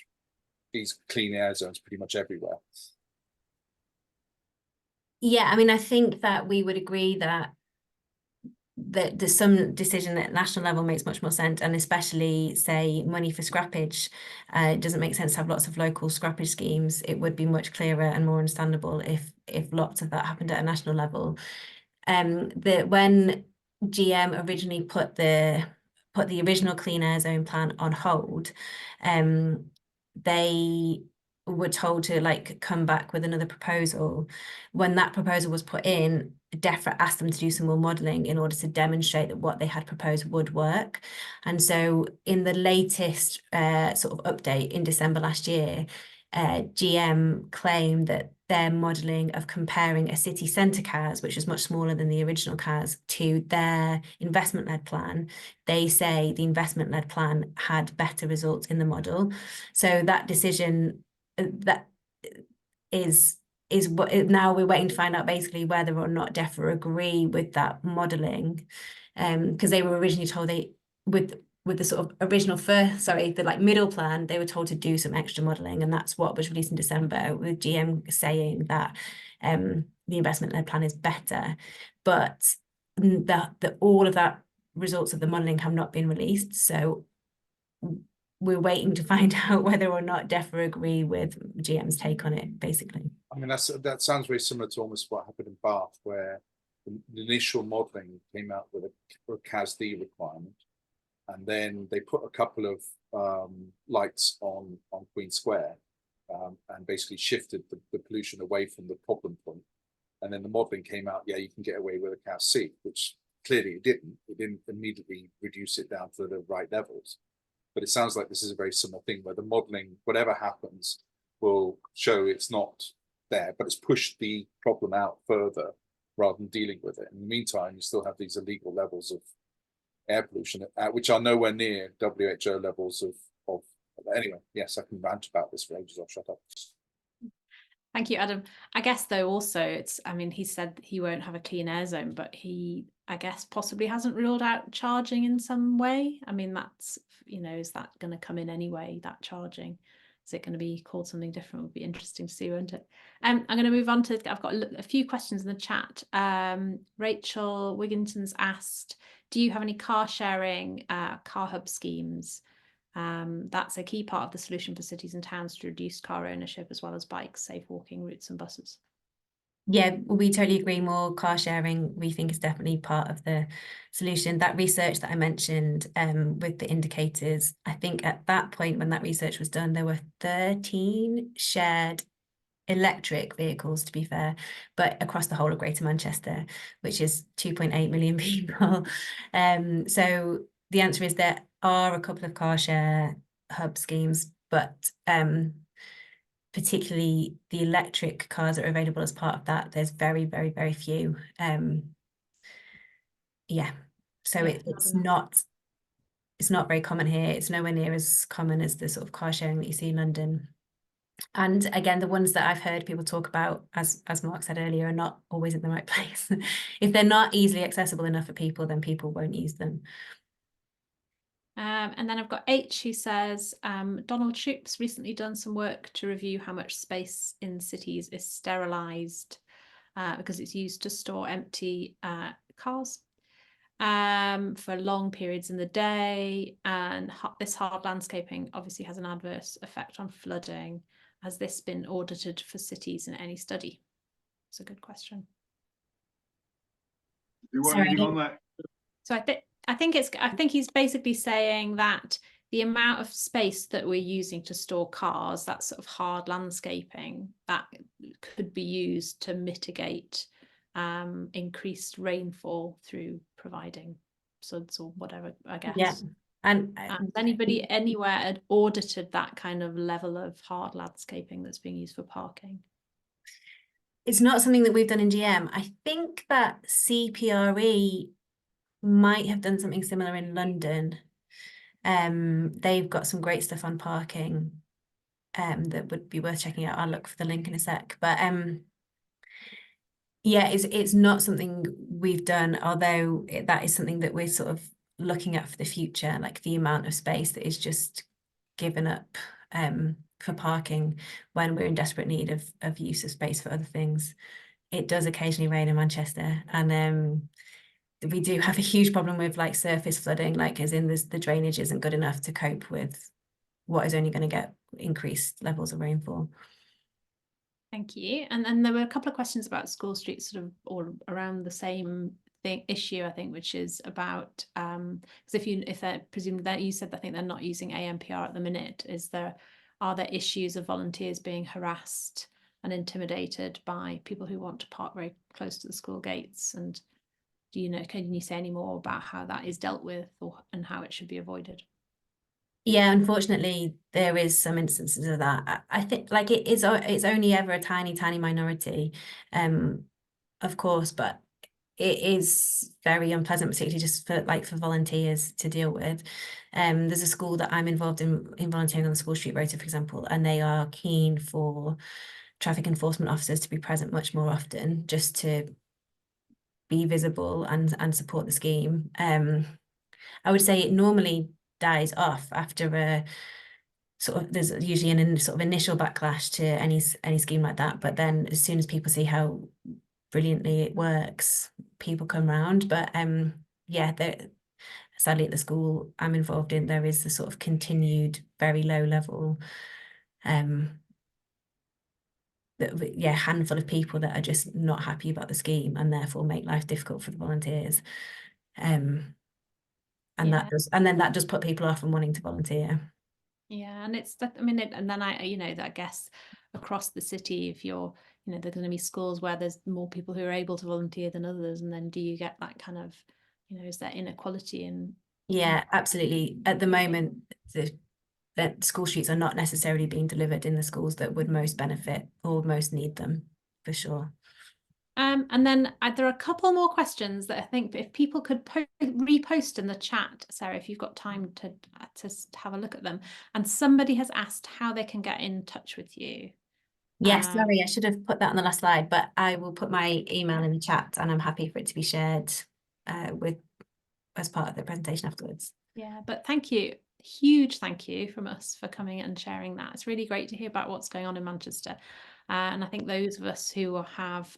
[SPEAKER 9] these clean air zones pretty much everywhere.
[SPEAKER 8] Yeah, I mean, I think that we would agree that there's some decision at national level makes much more sense, and especially say money for scrappage. It doesn't make sense to have lots of local scrappage schemes. It would be much clearer and more understandable if lots of that happened at a national level. When GM originally put the original clean air zone plan on hold, they were told to like come back with another proposal. When that proposal was put in, DEFRA asked them to do some more modelling in order to demonstrate that what they had proposed would work. And so in the latest sort of update in December last year, GM claimed that their modelling of comparing a city centre CAS, which was much smaller than the original CAS, to their investment-led plan, they say the investment-led plan had better results in the model. So that decision that is what now we're waiting to find out basically whether or not DEFRA agree with that modelling, because they were originally told with the sort of original the like middle plan, they were told to do some extra modelling, and that's what was released in December, with GM saying that the investment-led plan is better, but all of that results of the modelling have not been released. So we're waiting to find out whether or not DEFRA agree with GM's take on it, basically.
[SPEAKER 9] I mean, that sounds very similar to almost what happened in Bath, where the initial modelling came out with a CAS-D requirement, and then they put a couple of lights on Queen Square, and basically shifted the pollution away from the problem point. And then the modelling came out, yeah, you can get away with a CAS-C, which clearly it didn't. It didn't immediately reduce it down to the right levels. But it sounds like this is a very similar thing where the modelling, whatever happens, will show it's not there, but it's pushed the problem out further rather than dealing with it. In the meantime, you still have these illegal levels of air pollution, which are nowhere near WHO levels of. Anyway, yes, I can rant about this for ages. I'll shut up.
[SPEAKER 1] Thank you, Adam. I guess though also I mean, he said he won't have a clean air zone, but he, I guess, possibly hasn't ruled out charging in some way. I mean, that's, is that going to come in anyway, that charging? Is it going to be called something different? Would be interesting to see, won't it? I'm going to move on to, I've got a few questions in the chat. Rachel Wigginton's asked, do you have any car sharing, car hub schemes? That's a key part of the solution for cities and towns to reduce car ownership, as well as bikes, safe walking routes and buses.
[SPEAKER 8] Yeah, we totally agree. More car sharing, we think, is definitely part of the solution. That research that I mentioned with the indicators, I think at that point when that research was done, there were 13 shared electric vehicles, to be fair, but across the whole of Greater Manchester, which is 2.8 million people. So the answer is there are a couple of car share hub schemes, but particularly the electric cars that are available as part of that, there's very, very, very few. Yeah, so it's not very common here. It's nowhere near as common as the sort of car sharing that you see in London. And again, the ones that I've heard people talk about, as Mark said earlier, are not always in the right place. If they're not easily accessible enough for people, then people won't use them.
[SPEAKER 1] And then I've got H, who says, Donald Troup's recently done some work to review how much space in cities is sterilised because it's used to store empty cars for long periods in the day. And this hard landscaping obviously has an adverse effect on flooding. Has this been audited for cities in any study? It's a good question.
[SPEAKER 10] Do you want anything on that?
[SPEAKER 1] So I think he's basically saying that the amount of space that we're using to store cars, that sort of hard landscaping, that could be used to mitigate increased rainfall through providing suds or whatever, I guess.
[SPEAKER 8] Yeah. And
[SPEAKER 1] anybody anywhere had audited that kind of level of hard landscaping that's being used for parking?
[SPEAKER 8] It's not something that we've done in GM. I think that CPRE might have done something similar in London. They've got some great stuff on parking that would be worth checking out. I'll look for the link in a sec. But yeah, it's not something we've done, although that is something that we're sort of looking at for the future, like the amount of space that is just given up for parking when we're in desperate need of use of space for other things. It does occasionally rain in Manchester, and we do have a huge problem with like surface flooding, like as in the drainage isn't good enough to cope with what is only going to get increased levels of rainfall.
[SPEAKER 1] Thank you. And then there were a couple of questions about School Street, sort of all around the same issue, I think, which is about because if they're presuming that you said, I think they're not using ANPR at the minute, are there issues of volunteers being harassed and intimidated by people who want to park very close to the school gates? And can you say any more about how that is dealt with and how it should be avoided?
[SPEAKER 8] Yeah, unfortunately, there is some instances of that. I think like it's only ever a tiny minority, of course, but it is very unpleasant, particularly just for volunteers to deal with. There's a school that I'm involved in volunteering on the School Street Rota, for example, and they are keen for traffic enforcement officers to be present much more often, just to be visible and support the scheme. I would say it normally dies off after a there's usually an sort of initial backlash to any scheme like that, but then as soon as people see how brilliantly it works, people come round. But yeah, sadly at the school I'm involved in, there is the sort of continued very low level handful of people that are just not happy about the scheme and therefore make life difficult for the volunteers. And that does put people off from wanting to volunteer.
[SPEAKER 1] Yeah, and it's that, I mean, and then I guess across the city, if you're, there's going to be schools where there's more people who are able to volunteer than others, and then do you get that kind of, is there inequality in?
[SPEAKER 8] Yeah, absolutely. At the moment, the school streets are not necessarily being delivered in the schools that would most benefit or most need them, for sure.
[SPEAKER 1] And then there are a couple more questions that I think if people could repost in the chat, Sarah, if you've got time to have a look at them. And somebody has asked how they can get in touch with you.
[SPEAKER 8] Yes, sorry, I should have put that on the last slide, but I will put my email in the chat and I'm happy for it to be shared as part of the presentation afterwards.
[SPEAKER 1] Yeah, but thank you. Huge thank you from us for coming and sharing that. It's really great to hear about what's going on in Manchester. And I think those of us who have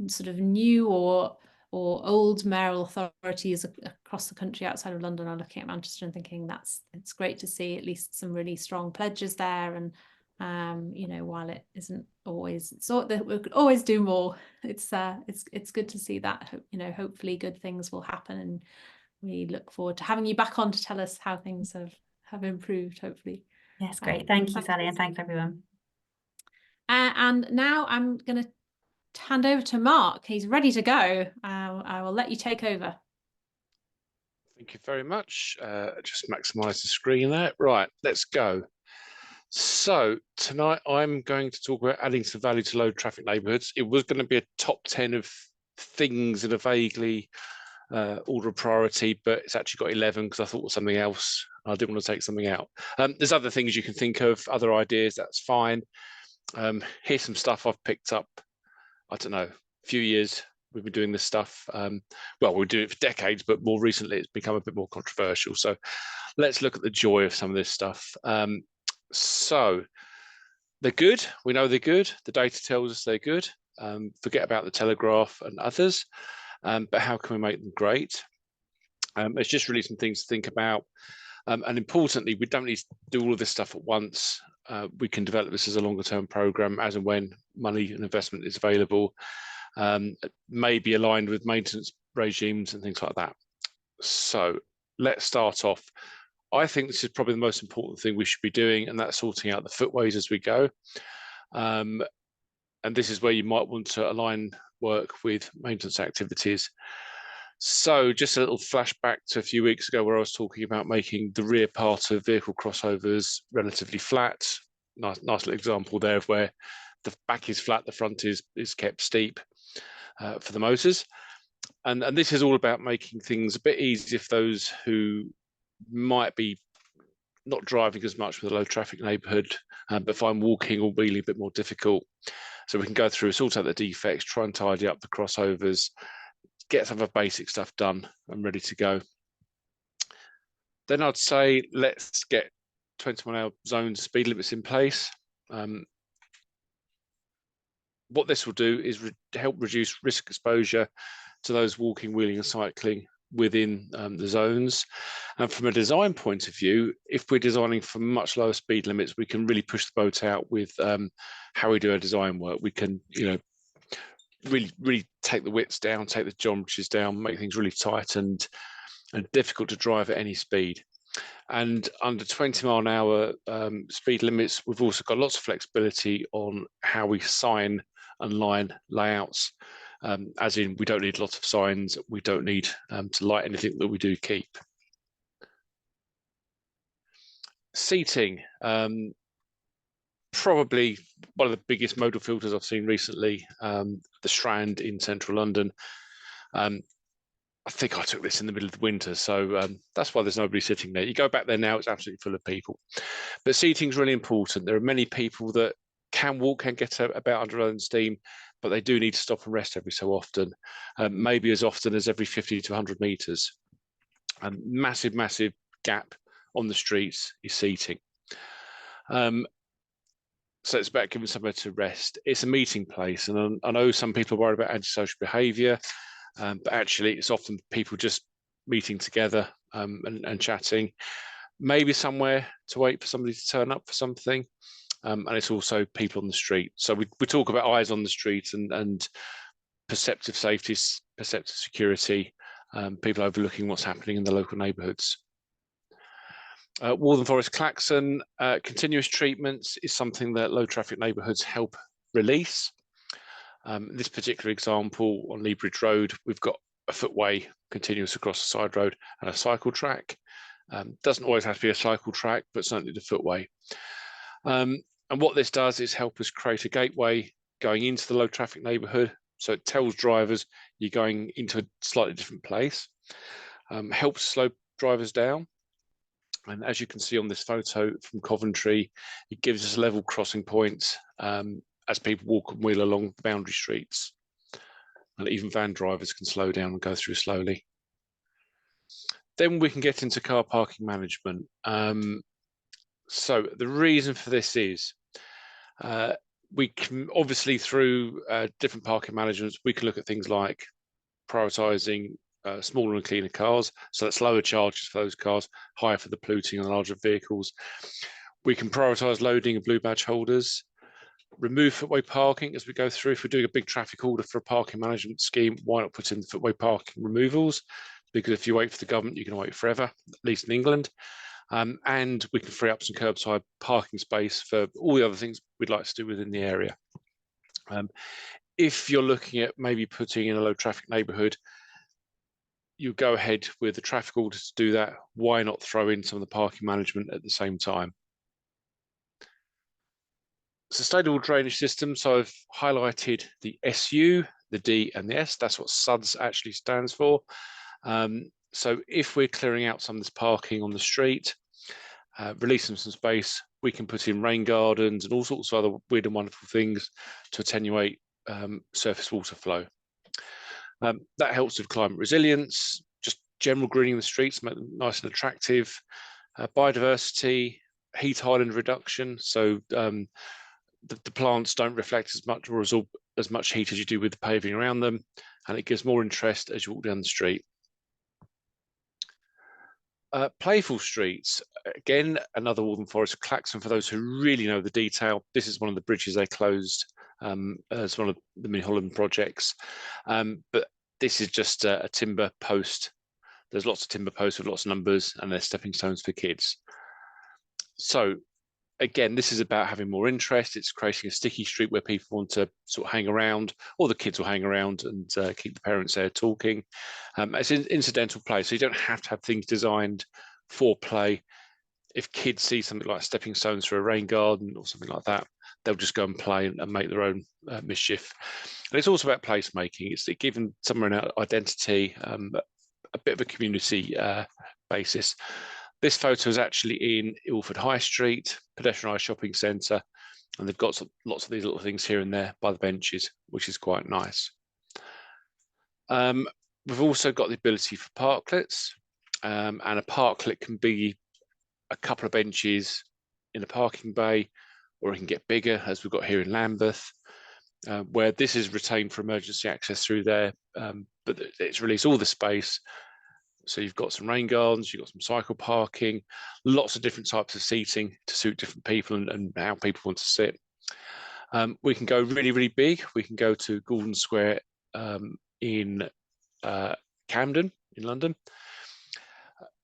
[SPEAKER 1] sort of new or old mayoral authorities across the country outside of London are looking at Manchester and thinking it's great to see at least some really strong pledges there. And while it isn't always we could always do more, it's good to see that. Hopefully good things will happen, and we look forward to having you back on to tell us how things have improved, hopefully.
[SPEAKER 8] Yes, great. Thank you, Sally, and thanks everyone.
[SPEAKER 1] And now I'm going to hand over to Mark. He's ready to go. I will let you take over.
[SPEAKER 10] Thank you very much. Just maximise the screen there. Right, let's go. So tonight I'm going to talk about adding some value to low traffic neighbourhoods. It was going to be a top 10 of things in a vaguely order of priority, but it's actually got 11 because I thought of something else. I didn't want to take something out. There's other things you can think of, other ideas, that's fine. Here's some stuff I've picked up, I don't know, a few years we've been doing this stuff. Well, we've been doing it for decades, but more recently it's become a bit more controversial. So let's look at the joy of some of this stuff. So they're good. We know they're good. The data tells us they're good. Forget about the Telegraph and others. But how can we make them great? It's just really some things to think about. And importantly, we don't need to do all of this stuff at once. We can develop this as a longer term program as and when money and investment is available, maybe aligned with maintenance regimes and things like that. So let's start off. I think this is probably the most important thing we should be doing, and that's sorting out the footways as we go. And this is where you might want to align work with maintenance activities. So just a little flashback to a few weeks ago where I was talking about making the rear part of vehicle crossovers relatively flat. Nice little example there of where the back is flat, the front is kept steep for the motors. And this is all about making things a bit easier for those who might be not driving as much with a low traffic neighbourhood, but find walking or wheeling a bit more difficult. So we can go through, sort out the defects, try and tidy up the crossovers, get some of the basic stuff done and ready to go. Then I'd say let's get 21-hour zone speed limits in place. What this will do is help reduce risk exposure to those walking, wheeling and cycling within the zones. And from a design point of view, if we're designing for much lower speed limits, we can really push the boat out with how we do our design work. We can, really take the widths down, take the geometries down, make things really tight and difficult to drive at any speed. And under 20-mile-an-hour speed limits, we've also got lots of flexibility on how we sign and line layouts, as in we don't need lots of signs, we don't need to light anything that we do keep. Seating, probably one of the biggest modal filters I've seen recently, the Strand in central London. I think I took this in the middle of the winter, so that's why there's nobody sitting there. You go back there now, it's absolutely full of people. But seating is really important. There are many people that can walk and get about under their own steam, but they do need to stop and rest every so often, maybe as often as every 50 to 100 metres. Massive, massive gap on the streets is seating. So it's about giving somewhere to rest. It's a meeting place, and I know some people are worried about antisocial behaviour, but actually it's often people just meeting together and chatting, maybe somewhere to wait for somebody to turn up for something, and it's also people on the street. So we talk about eyes on the street and perceptive safety, perceptive security, people overlooking what's happening in the local neighbourhoods. Waltham Forest klaxon, continuous treatments is something that low traffic neighbourhoods help release. This particular example on Lee Bridge Road, we've got a footway continuous across the side road and a cycle track. Doesn't always have to be a cycle track, but certainly the footway. And what this does is help us create a gateway going into the low traffic neighbourhood. So it tells drivers you're going into a slightly different place, helps slow drivers down. And as you can see on this photo from Coventry, it gives us level crossing points as people walk and wheel along the boundary streets. And even van drivers can slow down and go through slowly. Then we can get into car parking management. So the reason for this is we can obviously through different parking managements, we can look at things like prioritising smaller and cleaner cars, so that's lower charges for those cars, higher for the polluting and larger vehicles. We can prioritise loading of blue badge holders, remove footway parking as we go through. If we're doing a big traffic order for a parking management scheme, why not put in footway parking removals? Because if you wait for the government, you can wait forever, at least in England. And we can free up some curbside parking space for all the other things we'd like to do within the area. If you're looking at maybe putting in a low traffic neighbourhood, you go ahead with the traffic order to do that. Why not throw in some of the parking management at the same time? Sustainable drainage system. So I've highlighted the SU, the D and the S. That's what SUDS actually stands for. So if we're clearing out some of this parking on the street, releasing some space, we can put in rain gardens and all sorts of other weird and wonderful things to attenuate surface water flow. That helps with climate resilience, just general greening the streets, make them nice and attractive, biodiversity, heat island reduction. So the plants don't reflect as much or absorb as much heat as you do with the paving around them, and it gives more interest as you walk down the street. Playful streets, again, another Waltham Forest klaxon for those who really know the detail. This is one of the bridges they closed as one of the Mini Holland projects. But this is just a timber post. There's lots of timber posts with lots of numbers, and they're stepping stones for kids. So again, this is about having more interest. It's creating a sticky street where people want to sort of hang around, or the kids will hang around and keep the parents there talking. It's an incidental play, so you don't have to have things designed for play. If kids see something like stepping stones for a rain garden or something like that, they'll just go and play and make their own mischief. And it's also about placemaking. It's giving someone an identity, a bit of a community basis. This photo is actually in Ilford High Street, pedestrianised shopping centre, and they've got lots of these little things here and there by the benches, which is quite nice. We've also got the ability for parklets, and a parklet can be a couple of benches in a parking bay, or it can get bigger, as we've got here in Lambeth. where this is retained for emergency access through there, but it's released all the space. So you've got some rain gardens, you've got some cycle parking, lots of different types of seating to suit different people and how people want to sit. We can go really, really big. We can go to Gordon Square in Camden in London,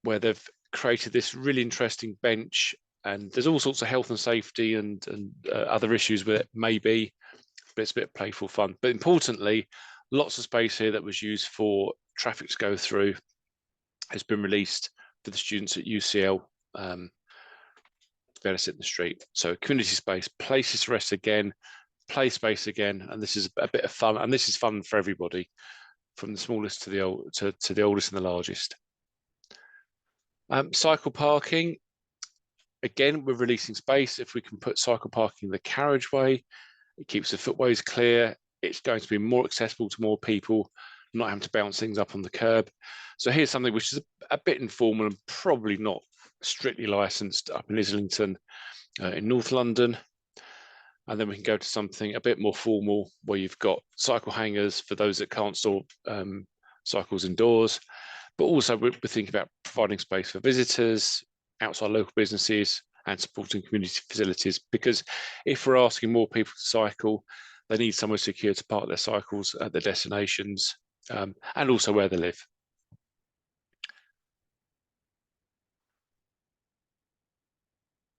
[SPEAKER 10] where they've created this really interesting bench, and there's all sorts of health and safety and other issues with it, maybe, but it's a bit of playful fun. But importantly, lots of space here that was used for traffic to go through has been released for the students at UCL to be able to sit in the street. So community space, places to rest again, play space again, and this is a bit of fun, and this is fun for everybody, from the smallest to the oldest and the largest. Cycle parking, again, we're releasing space. If we can put cycle parking in the carriageway, it keeps the footways clear. It's going to be more accessible to more people, not having to bounce things up on the curb. So here's something which is a bit informal and probably not strictly licensed up in Islington in North London. And then we can go to something a bit more formal, where you've got cycle hangers for those that can't store cycles indoors. But also we're thinking about providing space for visitors, outside local businesses, and supporting community facilities. Because if we're asking more people to cycle, they need somewhere secure to park their cycles at their destinations, and also where they live.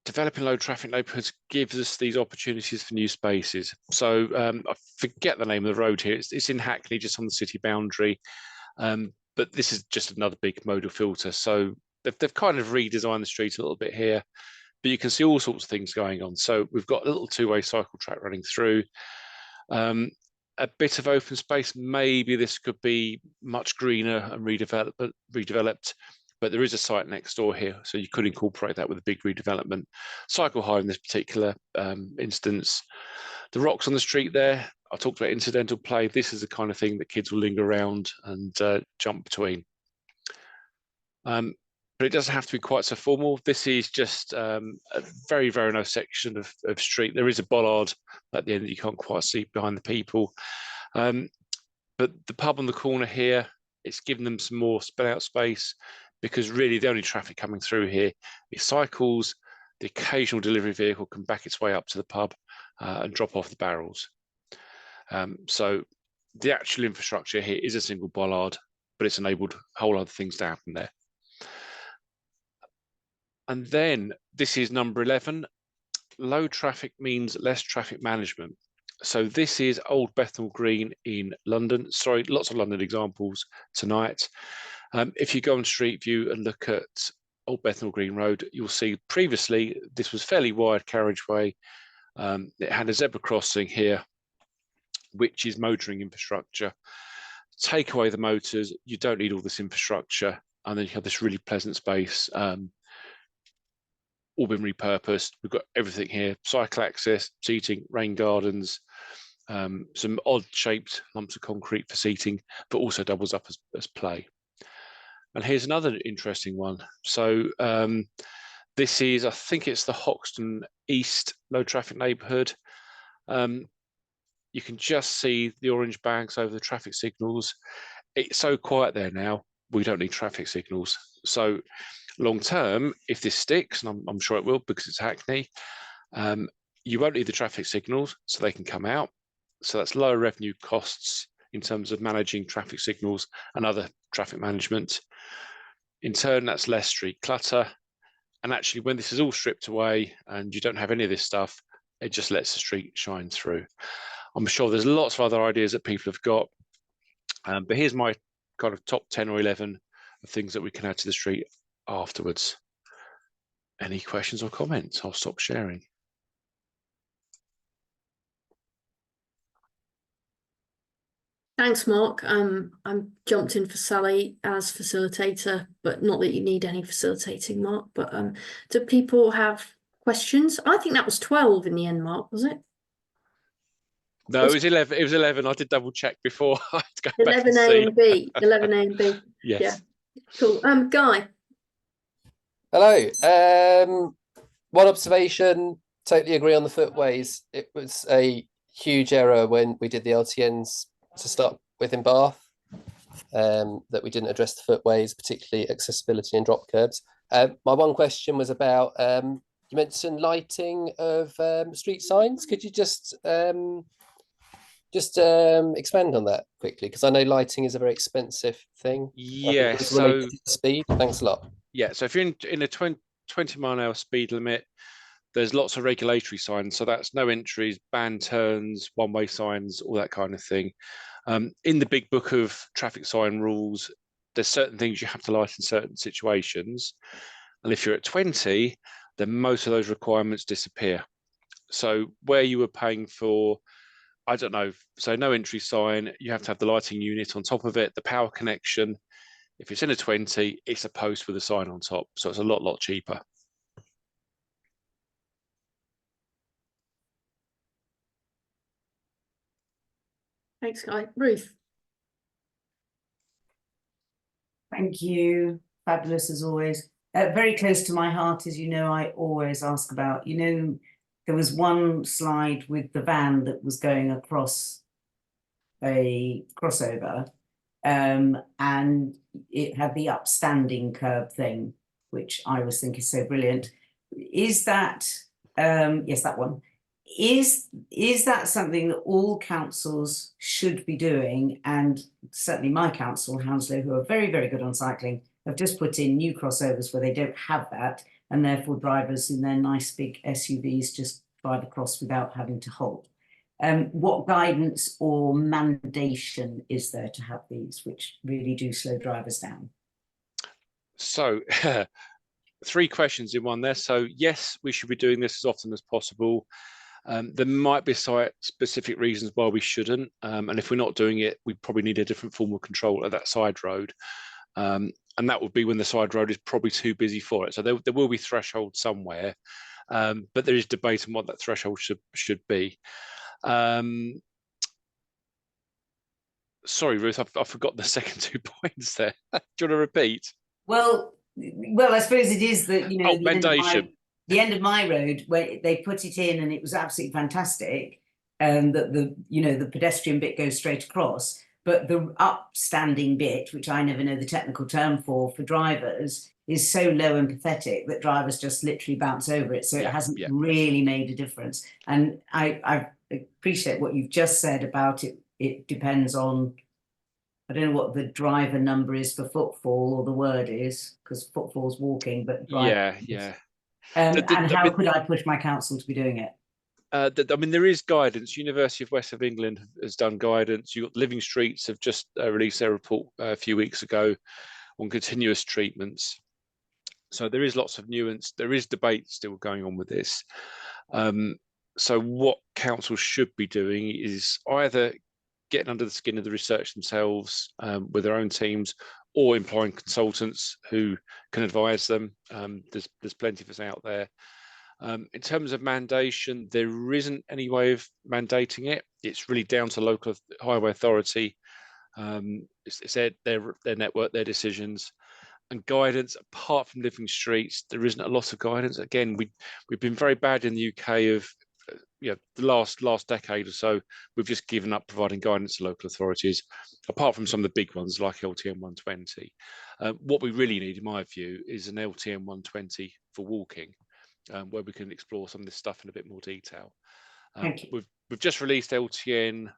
[SPEAKER 10] Developing low traffic neighbourhoods gives us these opportunities for new spaces. So I forget the name of the road here. It's in Hackney, just on the city boundary. But this is just another big modal filter. So they've kind of redesigned the street a little bit here, but you can see all sorts of things going on. So we've got a little two-way cycle track running through. A bit of open space. Maybe this could be much greener and redeveloped. But there is a site next door here, so you could incorporate that with a big redevelopment. Cycle hire in this particular instance. The rocks on the street there, I talked about incidental play. This is the kind of thing that kids will linger around and jump between. But it doesn't have to be quite so formal. This is just a very, very nice section of street. There is a bollard at the end that you can't quite see behind the people. But the pub on the corner here, it's given them some more spread out space, because really the only traffic coming through here is cycles. The occasional delivery vehicle can back its way up to the pub and drop off the barrels. So the actual infrastructure here is a single bollard, but it's enabled whole other things to happen there. And then this is number 11. Low traffic means less traffic management. So this is Old Bethnal Green in London. Sorry, lots of London examples tonight. If you go on Street View and look at Old Bethnal Green Road, you'll see previously this was fairly wide carriageway. It had a zebra crossing here, which is motoring infrastructure. Take away the motors, you don't need all this infrastructure, and then you have this really pleasant space, all been repurposed. We've got everything here: cycle access, seating, rain gardens, some odd shaped lumps of concrete for seating, but also doubles up as play. And here's another interesting one. So this is, I think it's the Hoxton East low traffic neighbourhood. You can just see the orange bags over the traffic signals. It's so quiet there now, we don't need traffic signals. So long term, if this sticks, and I'm sure it will because it's Hackney, you won't need the traffic signals, so they can come out. So that's lower revenue costs in terms of managing traffic signals and other traffic management. In turn, that's less street clutter. And actually, when this is all stripped away and you don't have any of this stuff, it just lets the street shine through. I'm sure there's lots of other ideas that people have got, but here's my kind of top 10 or 11 of things that we can add to the street afterwards. Any questions or comments? I'll stop sharing.
[SPEAKER 11] Thanks, Mark. I'm jumped in for Sally as facilitator, but not that you need any facilitating, Mark. But do people have questions? I think that was 12 in the end, Mark, was it?
[SPEAKER 10] No, it was 11. It was 11. I did double check before. I had to go back
[SPEAKER 11] 11A and B. 11A and B.
[SPEAKER 10] Yes.
[SPEAKER 11] Yeah. Cool. Guy.
[SPEAKER 12] Hello. One observation. Totally agree on the footways. It was a
[SPEAKER 4] huge error when we did the LTNs to start with in Bath, that we didn't address the footways, particularly accessibility and drop curbs. My one question was about, you mentioned lighting of street signs. Could you just expand on that quickly? Because I know lighting is a very expensive thing.
[SPEAKER 10] Yeah,
[SPEAKER 4] It's
[SPEAKER 10] so
[SPEAKER 4] related to speed. Thanks a lot.
[SPEAKER 10] yeah, so if you're in a 20 mile/hour speed limit, there's lots of regulatory signs. So that's no entries, banned turns, one-way signs, all that kind of thing. In the big book of traffic sign rules, there's certain things you have to light in certain situations. And if you're at 20, then most of those requirements disappear. So where you were paying for, I don't know, so no entry sign, you have to have the lighting unit on top of it, the power connection. If it's in a 20, it's a post with a sign on top. So it's a lot cheaper.
[SPEAKER 11] Thanks, Guy. Ruth.
[SPEAKER 3] Thank you. Fabulous as always. Very close to my heart, as you know, I always ask about, there was one slide with the van that was going across a crossover, and it had the upstanding curb thing, which I always think is so brilliant. Is that, yes, that one. Is that something that all councils should be doing? And certainly my council, Hounslow, who are very, very good on cycling, have just put in new crossovers where they don't have that, and therefore drivers in their nice big SUVs just drive across without having to halt. What guidance or mandation is there to have these, which really do slow drivers down?
[SPEAKER 10] So 3 questions in one there. So yes, we should be doing this as often as possible. There might be site-specific reasons why we shouldn't, and if we're not doing it, we probably need a different form of control at that side road, and that would be when the side road is probably too busy for it. So there will be threshold somewhere, but there is debate on what that threshold should be. Sorry, Ruth, I forgot the second 2 points there. Do you want to repeat?
[SPEAKER 3] Well, I suppose it is that,
[SPEAKER 10] mandation.
[SPEAKER 3] The end of my road, where they put it in and it was absolutely fantastic, that the pedestrian bit goes straight across, but the upstanding bit, which I never know the technical term for drivers, is so low and pathetic that drivers just literally bounce over it. So it hasn't really made a difference. And I appreciate what you've just said about it. It depends on, I don't know what the driver number is for footfall, or the word is, because footfall's walking, but
[SPEAKER 10] Yeah.
[SPEAKER 3] And how could I push my council to be doing it?
[SPEAKER 10] I mean, there is guidance. University of West of England has done guidance. You've got Living Streets have just released their report a few weeks ago on continuous treatments. So there is lots of nuance. There is debate still going on with this. So what councils should be doing is either getting under the skin of the research themselves with their own teams, or employing consultants who can advise them. There's plenty of us out there. In terms of mandation, there isn't any way of mandating it. It's really down to local highway authority. It's their network, their decisions. And guidance, apart from Living Streets, there isn't a lot of guidance. Again, we've been very bad in the UK of the last decade or so. We've just given up providing guidance to local authorities, apart from some of the big ones like LTN 120. What we really need, in my view, is an LTN 120 for walking, where we can explore some of this stuff in a bit more detail.
[SPEAKER 3] Thank you.
[SPEAKER 10] We've just released LTN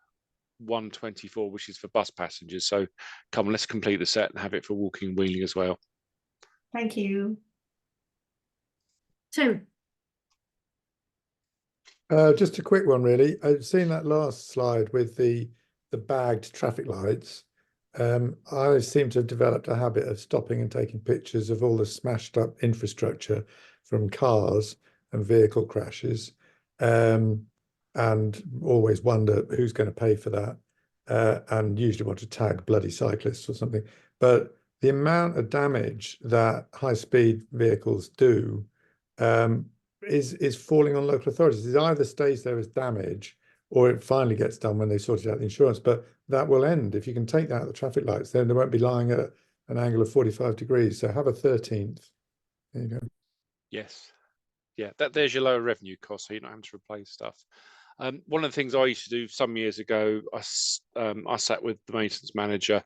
[SPEAKER 10] 124, which is for bus passengers. So come on, let's complete the set and have it for walking and wheeling as well.
[SPEAKER 3] Thank you.
[SPEAKER 11] Tim.
[SPEAKER 7] Just a quick one, really. I've seen that last slide with the bagged traffic lights. I seem to have developed a habit of stopping and taking pictures of all the smashed up infrastructure from cars and vehicle crashes, and always wonder who's going to pay for that, and usually want to tag bloody cyclists or something. But the amount of damage that high-speed vehicles do is falling on local authorities. It either stays there as damage, or it finally gets done when they sorted out the insurance. But that will end. If you can take out the traffic lights, then they won't be lying at an angle of 45 degrees. So have a 13th. There you go.
[SPEAKER 10] Yes. Yeah, there's your lower revenue cost, so you're not having to replace stuff. One of the things I used to do some years ago, I sat with the maintenance manager,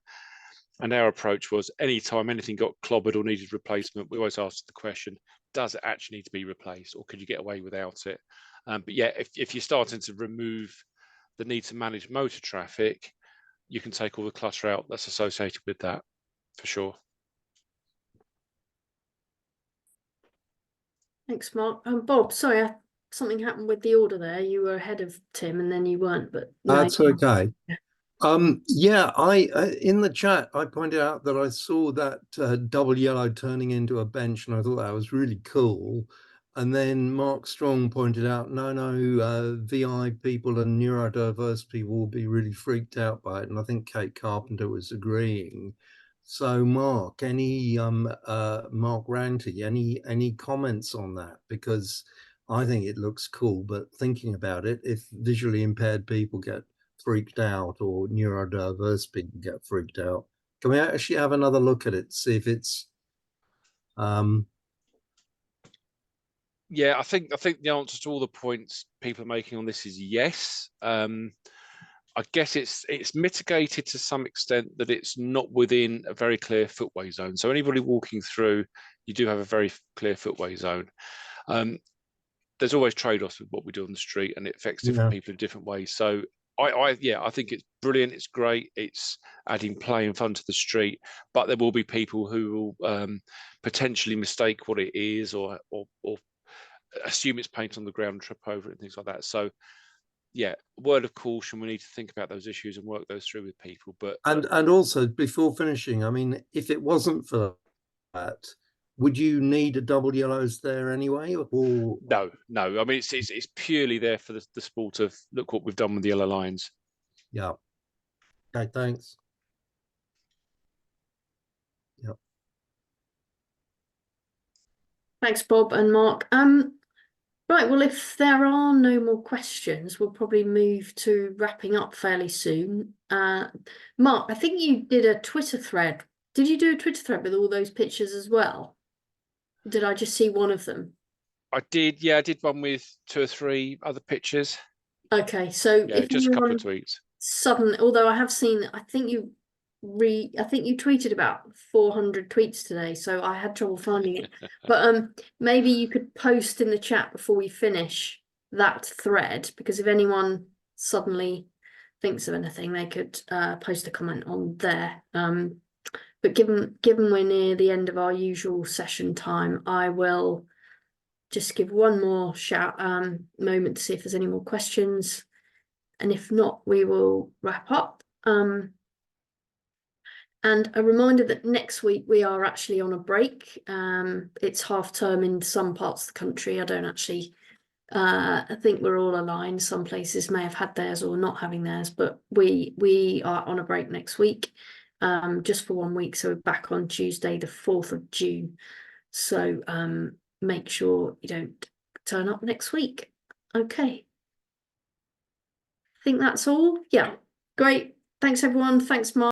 [SPEAKER 10] and our approach was anytime anything got clobbered or needed replacement, we always asked the question, does it actually need to be replaced, or could you get away without it? But yeah, if you're starting to remove the need to manage motor traffic, you can take all the clutter out that's associated with that, for sure.
[SPEAKER 11] Thanks, Mark. Bob, sorry, something happened with the order there. You were ahead of Tim and then you weren't, but no.
[SPEAKER 6] That's okay. Yeah, I in the chat, I pointed out that I saw that double yellow turning into a bench, and I thought that was really cool. And then Mark Strong pointed out, no, VI people and neurodiverse people will be really freaked out by it. And I think Kate Carpenter was agreeing. So Mark, Mark Ranty, any comments on that? Because I think it looks cool, but thinking about it, if visually impaired people get freaked out or neurodiverse people get freaked out, can we actually have another look at it, see if it's
[SPEAKER 10] yeah, I think the answer to all the points people are making on this is yes. I guess it's mitigated to some extent that it's not within a very clear footway zone. So anybody walking through, you do have a very clear footway zone. There's always trade-offs with what we do on the street, and it affects different people in different ways. So I think it's brilliant. It's great. It's adding play and fun to the street, but there will be people who will potentially mistake what it is, or assume it's paint on the ground, trip over it, and things like that. So yeah, word of caution, we need to think about those issues and work those through with people. But
[SPEAKER 6] and also, before finishing, I mean, if it wasn't for that, would you need a double yellows there anyway, or
[SPEAKER 10] no? I mean, it's purely there for the sport of look what we've done with the yellow lines.
[SPEAKER 6] Yeah. Okay, thanks. Yep.
[SPEAKER 11] Thanks, Bob and Mark. Right, well, if there are no more questions, we'll probably move to wrapping up fairly soon. Mark, I think you did a Twitter thread. Did you do a Twitter thread with all those pictures as well? Did I just see one of them?
[SPEAKER 10] I did, yeah, I did one with 2 or 3 other pictures.
[SPEAKER 11] Okay, so
[SPEAKER 10] Yeah,
[SPEAKER 11] if
[SPEAKER 10] just a couple of tweets.
[SPEAKER 11] Suddenly, although I have seen, I think you tweeted about 400 tweets today, so I had trouble finding it. But maybe you could post in the chat before we finish that thread, because if anyone suddenly thinks of anything, they could post a comment on there. But given we're near the end of our usual session time, I will just give one more moment to see if there's any more questions. And if not, we will wrap up. And a reminder that next week we are actually on a break. It's half term in some parts of the country. I don't actually, I think we're all aligned. Some places may have had theirs or not having theirs, but we are on a break next week, just for 1 week. So we're back on Tuesday, the 4th of June. So make sure you don't turn up next week. Okay. I think that's all. Yeah, great. Thanks, everyone. Thanks, Mark.